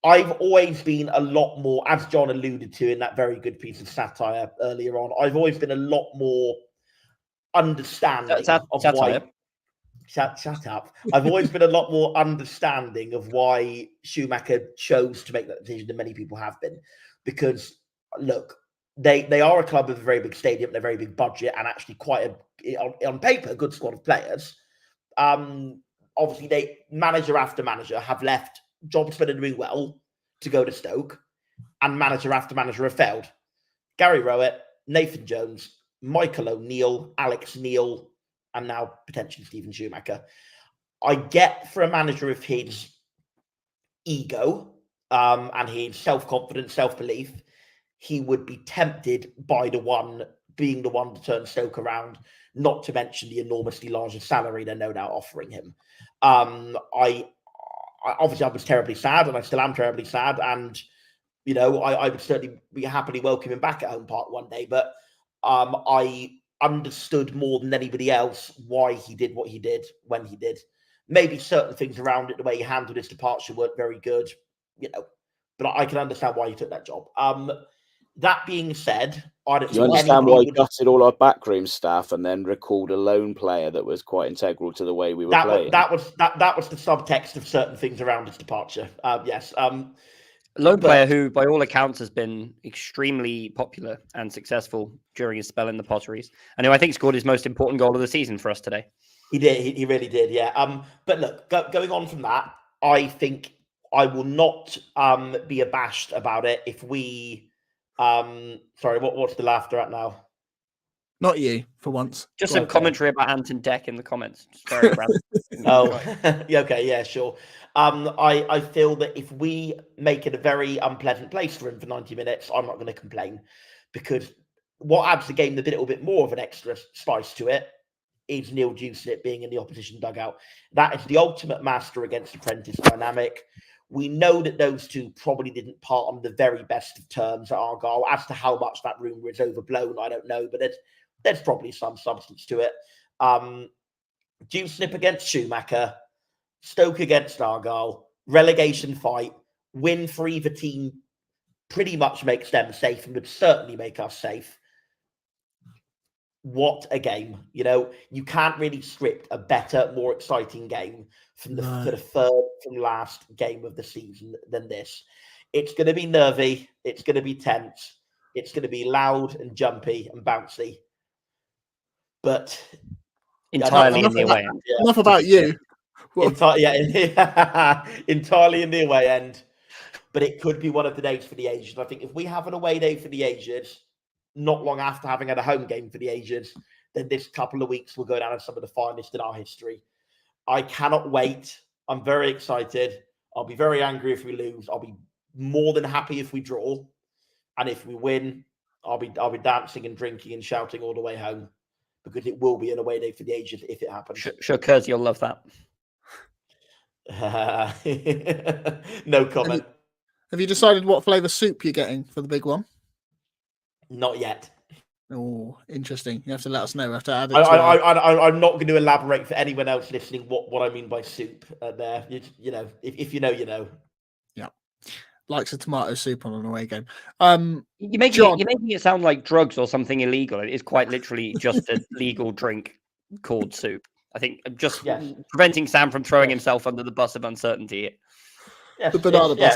I've always been a lot more, as John alluded to in that very good piece of satire earlier on, I've always been a lot more understanding of satire. why. Shut up. I've always been a lot more understanding of why Schumacher chose to make that decision than many people have been. Because, look, they are a club with a very big stadium and a very big budget and actually quite on paper, a good squad of players. Obviously, manager after manager have left jobs that are doing well to go to Stoke, and manager after manager have failed. Gary Rowett, Nathan Jones, Michael O'Neill, Alex Neil, and now potentially Stephen Schumacher. I get for a manager of his ego and his self-confidence, self-belief, he would be tempted by being the one to turn Stoke around, not to mention the enormously larger salary they're no doubt offering him. I obviously I was terribly sad, and I still am terribly sad, and I would certainly be happily welcome him back at Home Park one day, but I understood more than anybody else why he did what he did when he did. Maybe certain things around it, the way he handled his departure, weren't very good, but I can understand why he took that job. That being said, I don't. You understand why he gutted all our backroom staff and then recalled a lone player that was quite integral to the way we were playing? That was the subtext of certain things around his departure. Yes. Lone player who, by all accounts, has been extremely popular and successful during his spell in the Potteries, and who I think scored his most important goal of the season for us today. He did. He really did. Yeah. But look, going on from that, I think I will not be abashed about it if we. Sorry, what's the laughter at now? Not you, for once. Just some commentary about Anton Deck in the comments. Just very random. Yeah, okay, yeah, sure. I feel that if we make it a very unpleasant place for him for 90 minutes, I'm not going to complain, because what adds the game a little bit more of an extra spice to it is Neil Dewsnip being in the opposition dugout. That is the ultimate master against apprentice dynamic. We know that those two probably didn't part on the very best of terms at Argyle. As to how much that rumour is overblown, I don't know, but there's probably some substance to it. Dewsnip against Schumacher, Stoke against Argyle, relegation fight, win for either team pretty much makes them safe and would certainly make us safe. What a game. You can't really script a better, more exciting game from the third from last game of the season than this. It's going to be nervy. It's going to be tense. It's going to be loud and jumpy and bouncy. But entirely in the away end. Enough about you. Entirely in the away end. But it could be one of the days for the ages. I think if we have an away day for the ages, not long after having had a home game for the ages, then this couple of weeks will go down as some of the finest in our history. I cannot wait. I'm very excited. I'll be very angry if we lose. I'll be more than happy if we draw. And if we win, I'll be dancing and drinking and shouting all the way home, because it will be an away day for the ages if it happens. Sure, Kurt, you'll love that. No comment. Have you decided what flavour soup you're getting for the big one? Not yet. Oh, interesting. You have to let us know. We have to add it. I'm not going to elaborate for anyone else listening what I mean by soup there. If you know, you know. Yeah. Likes a tomato soup on an away game. You're making it sound like drugs or something illegal. It is quite literally just a legal drink called soup. I think just preventing Sam from throwing himself under the bus of uncertainty. Yes, the banana bus.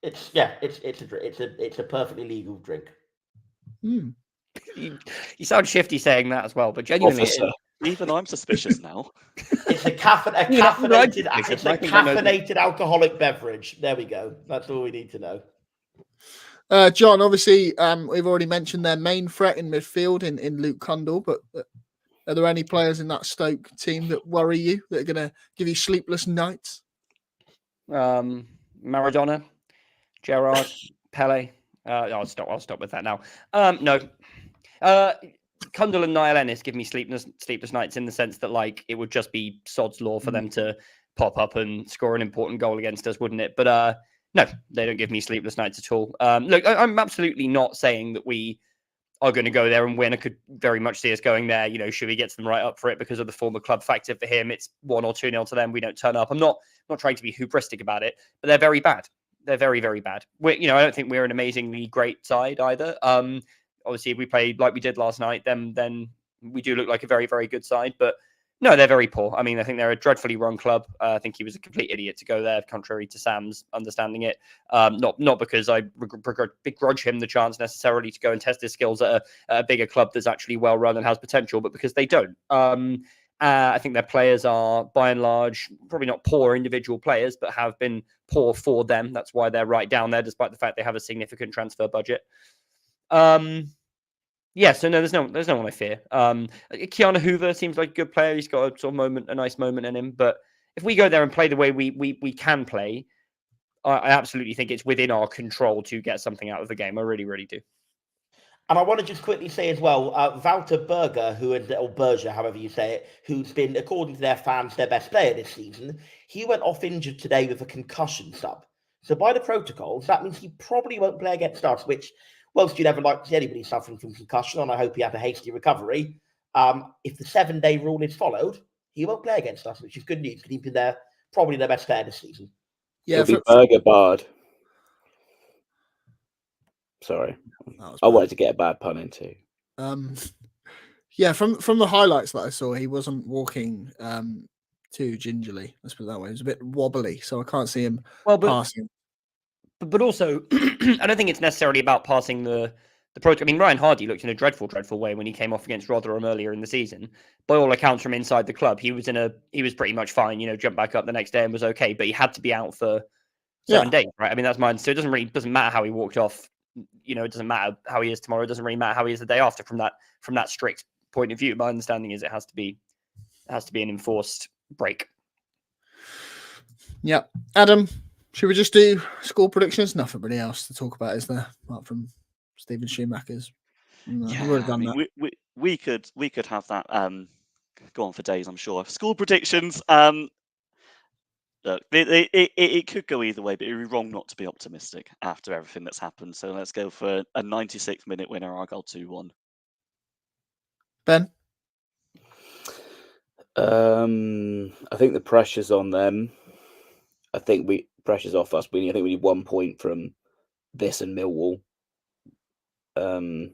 It's a perfectly legal drink. You sound shifty saying that as well, but genuinely, Even I'm suspicious now. It's a caffeinated alcoholic beverage. There we go. That's all we need to know. John, obviously, we've already mentioned their main threat in midfield in Luke Cundle, but are there any players in that Stoke team that worry you, that are going to give you sleepless nights? Maradona, Gerrard, Pele. I'll stop with that now. No. Cundle and Niall Ennis give me sleepless nights in the sense that, like, it would just be sod's law for them to pop up and score an important goal against us, wouldn't it? But no, they don't give me sleepless nights at all. Look, I'm absolutely not saying that we are going to go there and win. I could very much see us going there. You know, should we get them right up for it because of the former club factor for him? It's 1 or 2-0 to them. We don't turn up. I'm not trying to be hubristic about it, but they're very bad. They're very, very bad. I don't think we're an amazingly great side either. Obviously, if we play like we did last night, then we do look like a very, very good side. But no, they're very poor. I mean, I think they're a dreadfully run club. I think he was a complete idiot to go there, contrary to Sam's understanding it. Not because I begrudge him the chance necessarily to go and test his skills at a bigger club that's actually well run and has potential, but because they don't. I think their players are, by and large, probably not poor individual players, but have been poor for them. That's why they're right down there, despite the fact they have a significant transfer budget. Yeah, so no, there's no one I fear. Keanu Hoover seems like a good player. He's got a nice moment in him. But if we go there and play the way we can play, I absolutely think it's within our control to get something out of the game. I really, really do. And I want to just quickly say as well, Walter Berger, or Berger, however you say it, who's been, according to their fans, their best player this season, he went off injured today with a concussion sub. So by the protocols, that means he probably won't play against us, which, whilst you'd never like to see anybody suffering from concussion, and I hope he had a hasty recovery, if the 7-day rule is followed, he won't play against us, which is good news, because he's been probably their best player this season. Yeah, it'll be Berger Bard. Sorry. I wanted to get a bad pun in too. Yeah, from the highlights that I saw, he wasn't walking too gingerly. Let's put it that way. He was a bit wobbly, so I can't see him passing. But also, I don't think it's necessarily about passing the protocol. I mean, Ryan Hardy looked in a dreadful way when he came off against Rotherham earlier in the season. By all accounts, from inside the club, he was pretty much fine. Jumped back up the next day and was okay, but he had to be out for 7 days, right? I mean, that's mine. So it doesn't matter how he walked off. It doesn't matter how he is tomorrow. It doesn't really matter how he is the day after from that strict point of view. My understanding is it has to be an enforced break. Yeah. Adam, should we just do score predictions? Nothing really else to talk about, is there? Apart from Stephen Schumacher's. No, yeah, we've already done that. We could have that go on for days, I'm sure. Score predictions. Look, it could go either way, but it would be wrong not to be optimistic after everything that's happened. So let's go for a 96-minute winner, Argyle 2-1. Ben? I think the pressure's on them. I think pressure's off us. I think we need 1 point from this and Millwall. I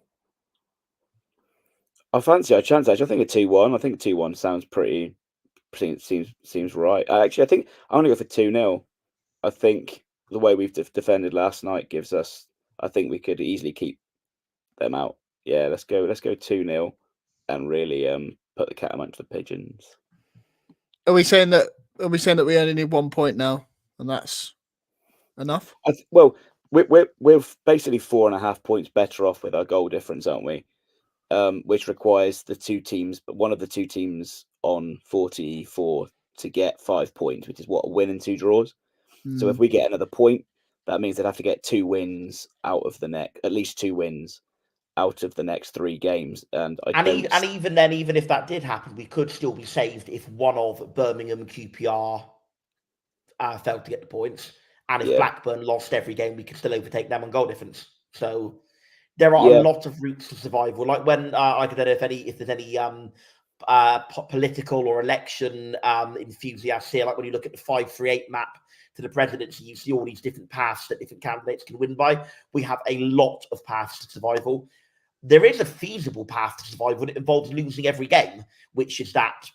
fancy our chance. Actually, I think a 2-1. I think 2-1 sounds pretty. Seems right. I think I'm gonna go for 2-0. I think the way we've defended last night gives us. I think we could easily keep them out. Yeah, let's go 2-0 and really put the cat amongst the pigeons. Are we saying that we only need 1 point now, and that's enough? Well, we're basically 4.5 points better off with our goal difference, aren't we? Which requires the two teams, but one of the two teams on 44 to get 5 points, which is what, a win and 2 draws. So if we get another point, that means they'd have to get 2 wins out of at least 2 wins out of the next 3 games. And even then, even if that did happen, we could still be saved if one of Birmingham and QPR failed to get the points. And if Blackburn lost every game, we could still overtake them on goal difference. So there are a lot of routes to survival. Like when I don't know if there's any political or election enthusiasts here, like when you look at the 538 map to the presidency, you see all these different paths that different candidates can win by. We have a lot of paths to survival. There is a feasible path to survival that involves losing every game, which is that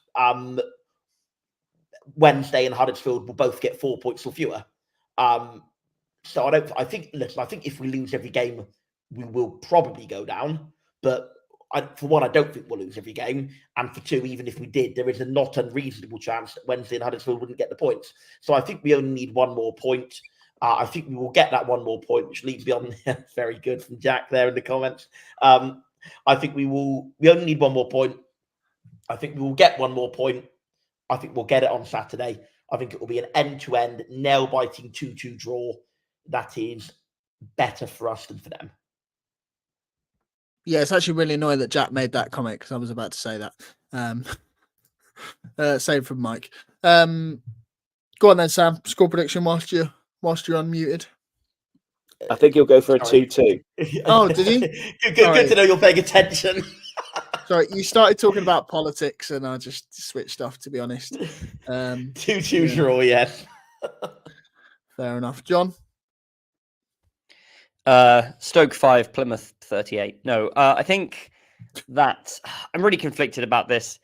Wednesday and Huddersfield will both get 4 points or fewer. So I think if we lose every game, we will probably go down. But for one, I don't think we'll lose every game. And for two, even if we did, there is a not unreasonable chance that Wednesday and Huddersfield wouldn't get the points. So I think we only need one more point. I think we will get that one more point, which leads me on. Very good from Jack there in the comments. I think we only need one more point. I think we will get one more point. I think we'll get it on Saturday. I think it will be an end-to-end, nail-biting 2-2 draw. That is better for us than for them. Yeah, it's actually really annoying that Jack made that comment because I was about to say that. Same from Mike. Go on then, Sam. Score prediction whilst you're unmuted. I think he'll go for a 2-2. Oh, did he? Good to know you're paying attention. Sorry, you started talking about politics and I just switched off, to be honest. 2-2 draw, yes. Fair enough. John? Stoke 5, Plymouth 38. No, I think that I'm really conflicted about this.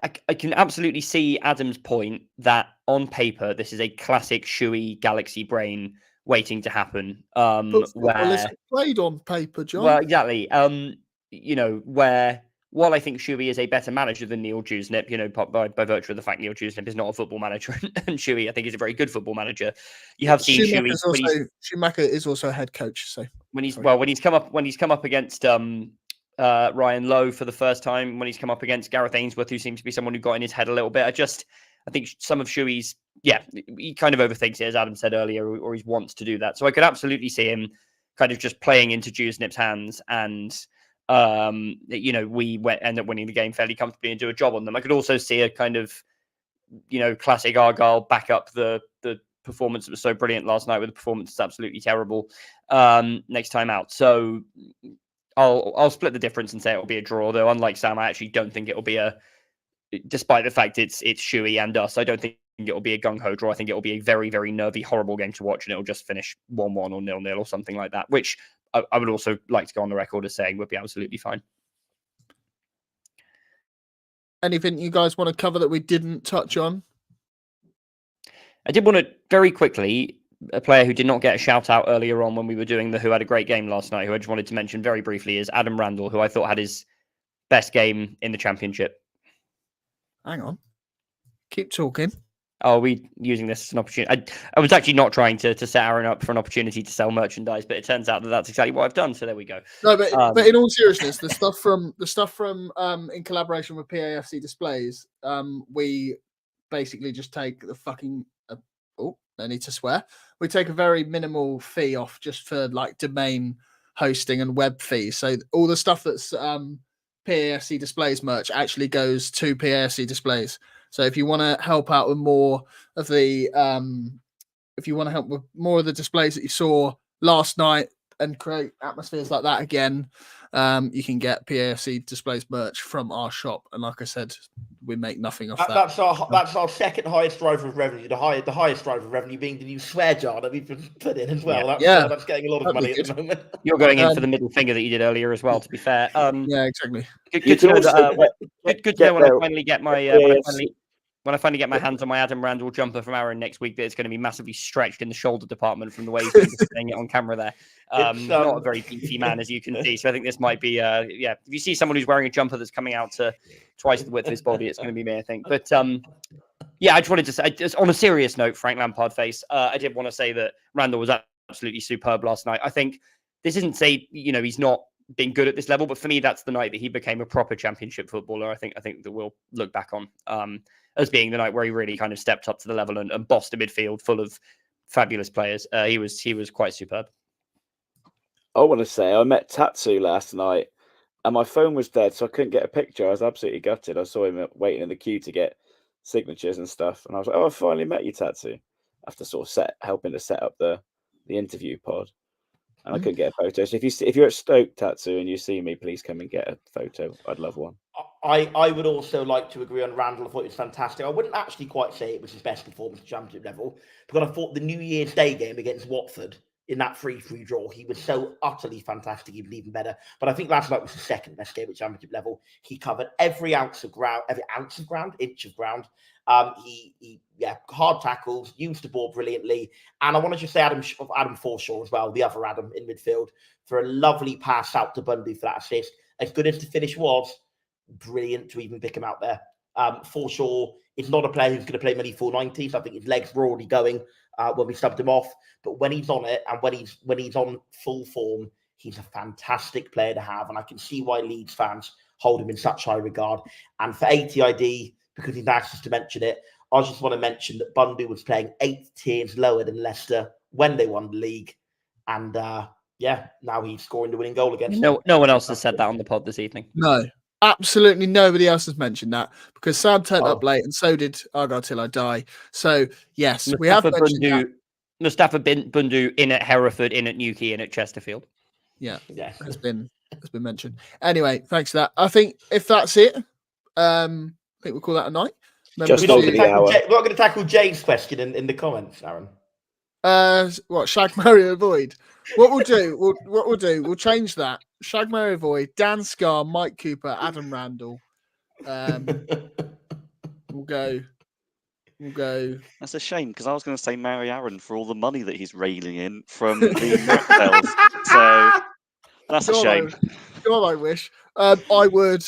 I can absolutely see Adam's point that on paper, this is a classic Shuey Galaxy brain waiting to happen. Where played on paper, John. Well, exactly. Where while I think Shuey is a better manager than Neil Dewsnip, by virtue of the fact Neil Dewsnip is not a football manager, and Shuey, I think, is a very good football manager. You have seen Schumacher is also a head coach. So when he's come up against Ryan Lowe for the first time, when he's come up against Gareth Ainsworth, who seems to be someone who got in his head a little bit, I think some of Shuey's, he kind of overthinks it, as Adam said earlier, or he wants to do that. So I could absolutely see him kind of just playing into Dewsnip's hands and, we end up winning the game fairly comfortably and do a job on them. I could also see a kind of, classic Argyle back up the performance that was so brilliant last night with the performance that's absolutely terrible next time out. So I'll split the difference and say it'll be a draw, though unlike Sam, I actually don't think it'll be despite the fact it's Shuey and us, I don't think it'll be a gung-ho draw. I think it'll be a very, very nervy, horrible game to watch, and it'll just finish 1-1 or 0-0 or something like that, which I would also like to go on the record as saying would be absolutely fine. Anything you guys want to cover that we didn't touch on? I did want to very quickly, a player who did not get a shout out earlier on when we were doing who had a great game last night, who I just wanted to mention very briefly, is Adam Randall, who I thought had his best game in the Championship. Hang on. Keep talking. Are we using this as an opportunity? I was actually not trying to set Aaron up for an opportunity to sell merchandise, but it turns out that that's exactly what I've done. So there we go. No, but in all seriousness, the stuff from in collaboration with PAFC Displays, we basically just take the fucking no need to swear. We take a very minimal fee off just for like domain hosting and web fees. So all the stuff that's PAFC Displays merch actually goes to PAFC Displays. So if you want to help out with more of the displays that you saw last night and create atmospheres like that again, you can get PAFC Displays merch from our shop. And like I said, we make nothing off that. That's our second highest driver of revenue. The highest driver of revenue being the new swear jar that we've put in as well. That's getting a lot of money at the moment. You're going in for the middle finger that you did earlier as well, to be fair. Yeah, exactly. Good to know when I finally get my when I finally get my hands on my Adam Randall jumper from Aaron next week, that it's going to be massively stretched in the shoulder department from the way he's been displaying it on camera there. Not a very beefy man, as you can see. So I think this might be, if you see someone who's wearing a jumper that's coming out to twice the width of his body, it's going to be me, I think. But I just wanted to say, just on a serious note, Frank Lampard face, I did want to say that Randall was absolutely superb last night. I think this isn't say, he's not been good at this level, but for me, that's the night that he became a proper Championship footballer. I think that we'll look back on as being the night where he really kind of stepped up to the level and bossed a midfield full of fabulous players. He was quite superb. I want to say I met Tatsu last night and my phone was dead, so I couldn't get a picture. I was absolutely gutted. I saw him waiting in the queue to get signatures and stuff. And I was like, I finally met you, Tatsu. After sort of helping to set up the interview pod. And I couldn't get a photo. So if you're at Stoke, Tatsu, and you see me, please come and get a photo. I'd love one. I would also like to agree on Randall. I thought it was fantastic. I wouldn't actually quite say it was his best performance at Championship level, because I thought the New Year's Day game against Watford in that 3-3 draw. He was so utterly fantastic, even better. But I think last night was the second best game at championship level. He covered every inch of ground. Hard tackles, used the ball brilliantly. And I want to just say Adam Forshaw as well, the other Adam in midfield, for a lovely pass out to Bundu for that assist. As good as the finish was, brilliant to even pick him out there. Forshaw is not a player who's going to play many full 90s. I think his legs were already going when we subbed him off. But when he's on it and when he's on full form, he's a fantastic player to have. And I can see why Leeds fans hold him in such high regard. And for ATID, because he's asked us to mention it, I just want to mention that Bundu was playing 8 tiers lower than Leicester when they won the league. And now he's scoring the winning goal against No one else has said that on the pod this evening. No, absolutely nobody else has mentioned that because Sam turned up late and so did Argyle Till I Die. So, yes, we have mentioned that. Mustafa Bundu in at Hereford, in at Newquay, in at Chesterfield. Yeah, has been mentioned. Anyway, thanks for that. I think if that's it, I think we'll call that a night. Just over the hour. We're not going to tackle Jay's question in the comments, Aaron. Shag, marry, avoid. What we'll do, we'll change that. Shag, marry, avoid. Dan Scarr, Mike Cooper, Adam Randall. We'll go. That's a shame because I was going to say marry Aaron for all the money that he's railing in from the match sales. So that's a shame. God, I wish. I would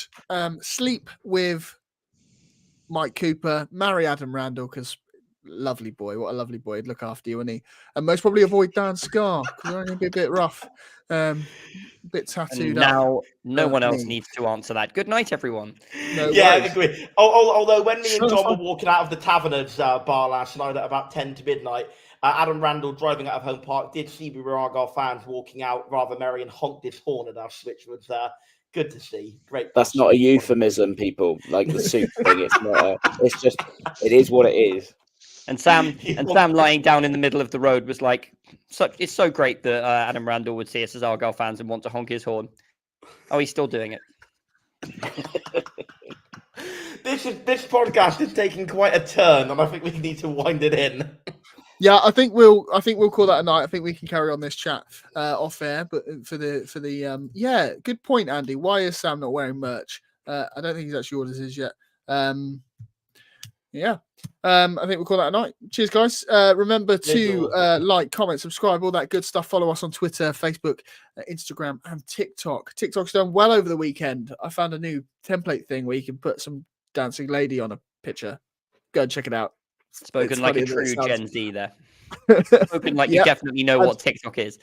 sleep with Mike Cooper, marry Adam Randall because lovely boy. What a lovely boy. He'd look after you, wouldn't he? And most probably avoid Dan Scarr because they're going to be a bit rough. A bit tattooed now, up. no one else needs to answer that. Good night, everyone. I agree. Although when me and John were walking out of the Taverners bar last night at about 10 to midnight, Adam Randall driving out of Home Park did see we were Argyle fans walking out rather merry and honked his horn at us, which was good to see. Great. That's not a euphemism, people. Like the soup thing. It's not. It is what it is. And Sam lying down in the middle of the road was like, it's so great that Adam Randall would see us as Argyle fans and want to honk his horn. Oh, he's still doing it. This podcast is taking quite a turn, and I think we need to wind it in. Yeah, I think we'll call that a night. I think we can carry on this chat off air. But for the good point, Andy. Why is Sam not wearing merch? I don't think he's actually ordered his yet. I think we'll call that a night. Cheers, guys. Remember to like, comment, subscribe, all that good stuff. Follow us on Twitter, Facebook, Instagram, and TikTok. TikTok's done well over the weekend. I found a new template thing where you can put some dancing lady on a picture. Go and check it out. Spoken like a true Gen Z there. Spoken like you definitely know what TikTok is.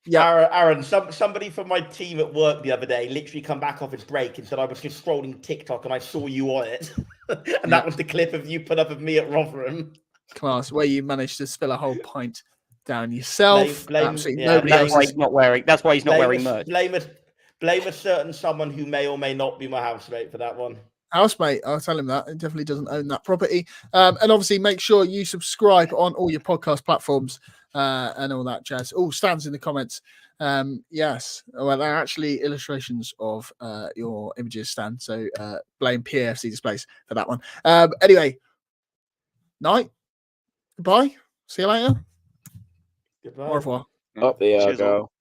Yeah, Aaron. Somebody from my team at work the other day literally come back off his break and said I was just scrolling TikTok and I saw you on it, and that was the clip of you put up of me at Rotherham. Class, where you managed to spill a whole pint down yourself. Nobody else. That's why he's not wearing merch. Blame a certain someone who may or may not be my housemate for that one. Housemate, I'll tell him that. He definitely doesn't own that property. And obviously, make sure you subscribe on all your podcast platforms and all that jazz. All stands in the comments. Yes, well, they're actually illustrations of your images, Stan. So blame PFC Displays for that one. Anyway, night. Goodbye. See you later. Goodbye. Au revoir. Up the Argyle.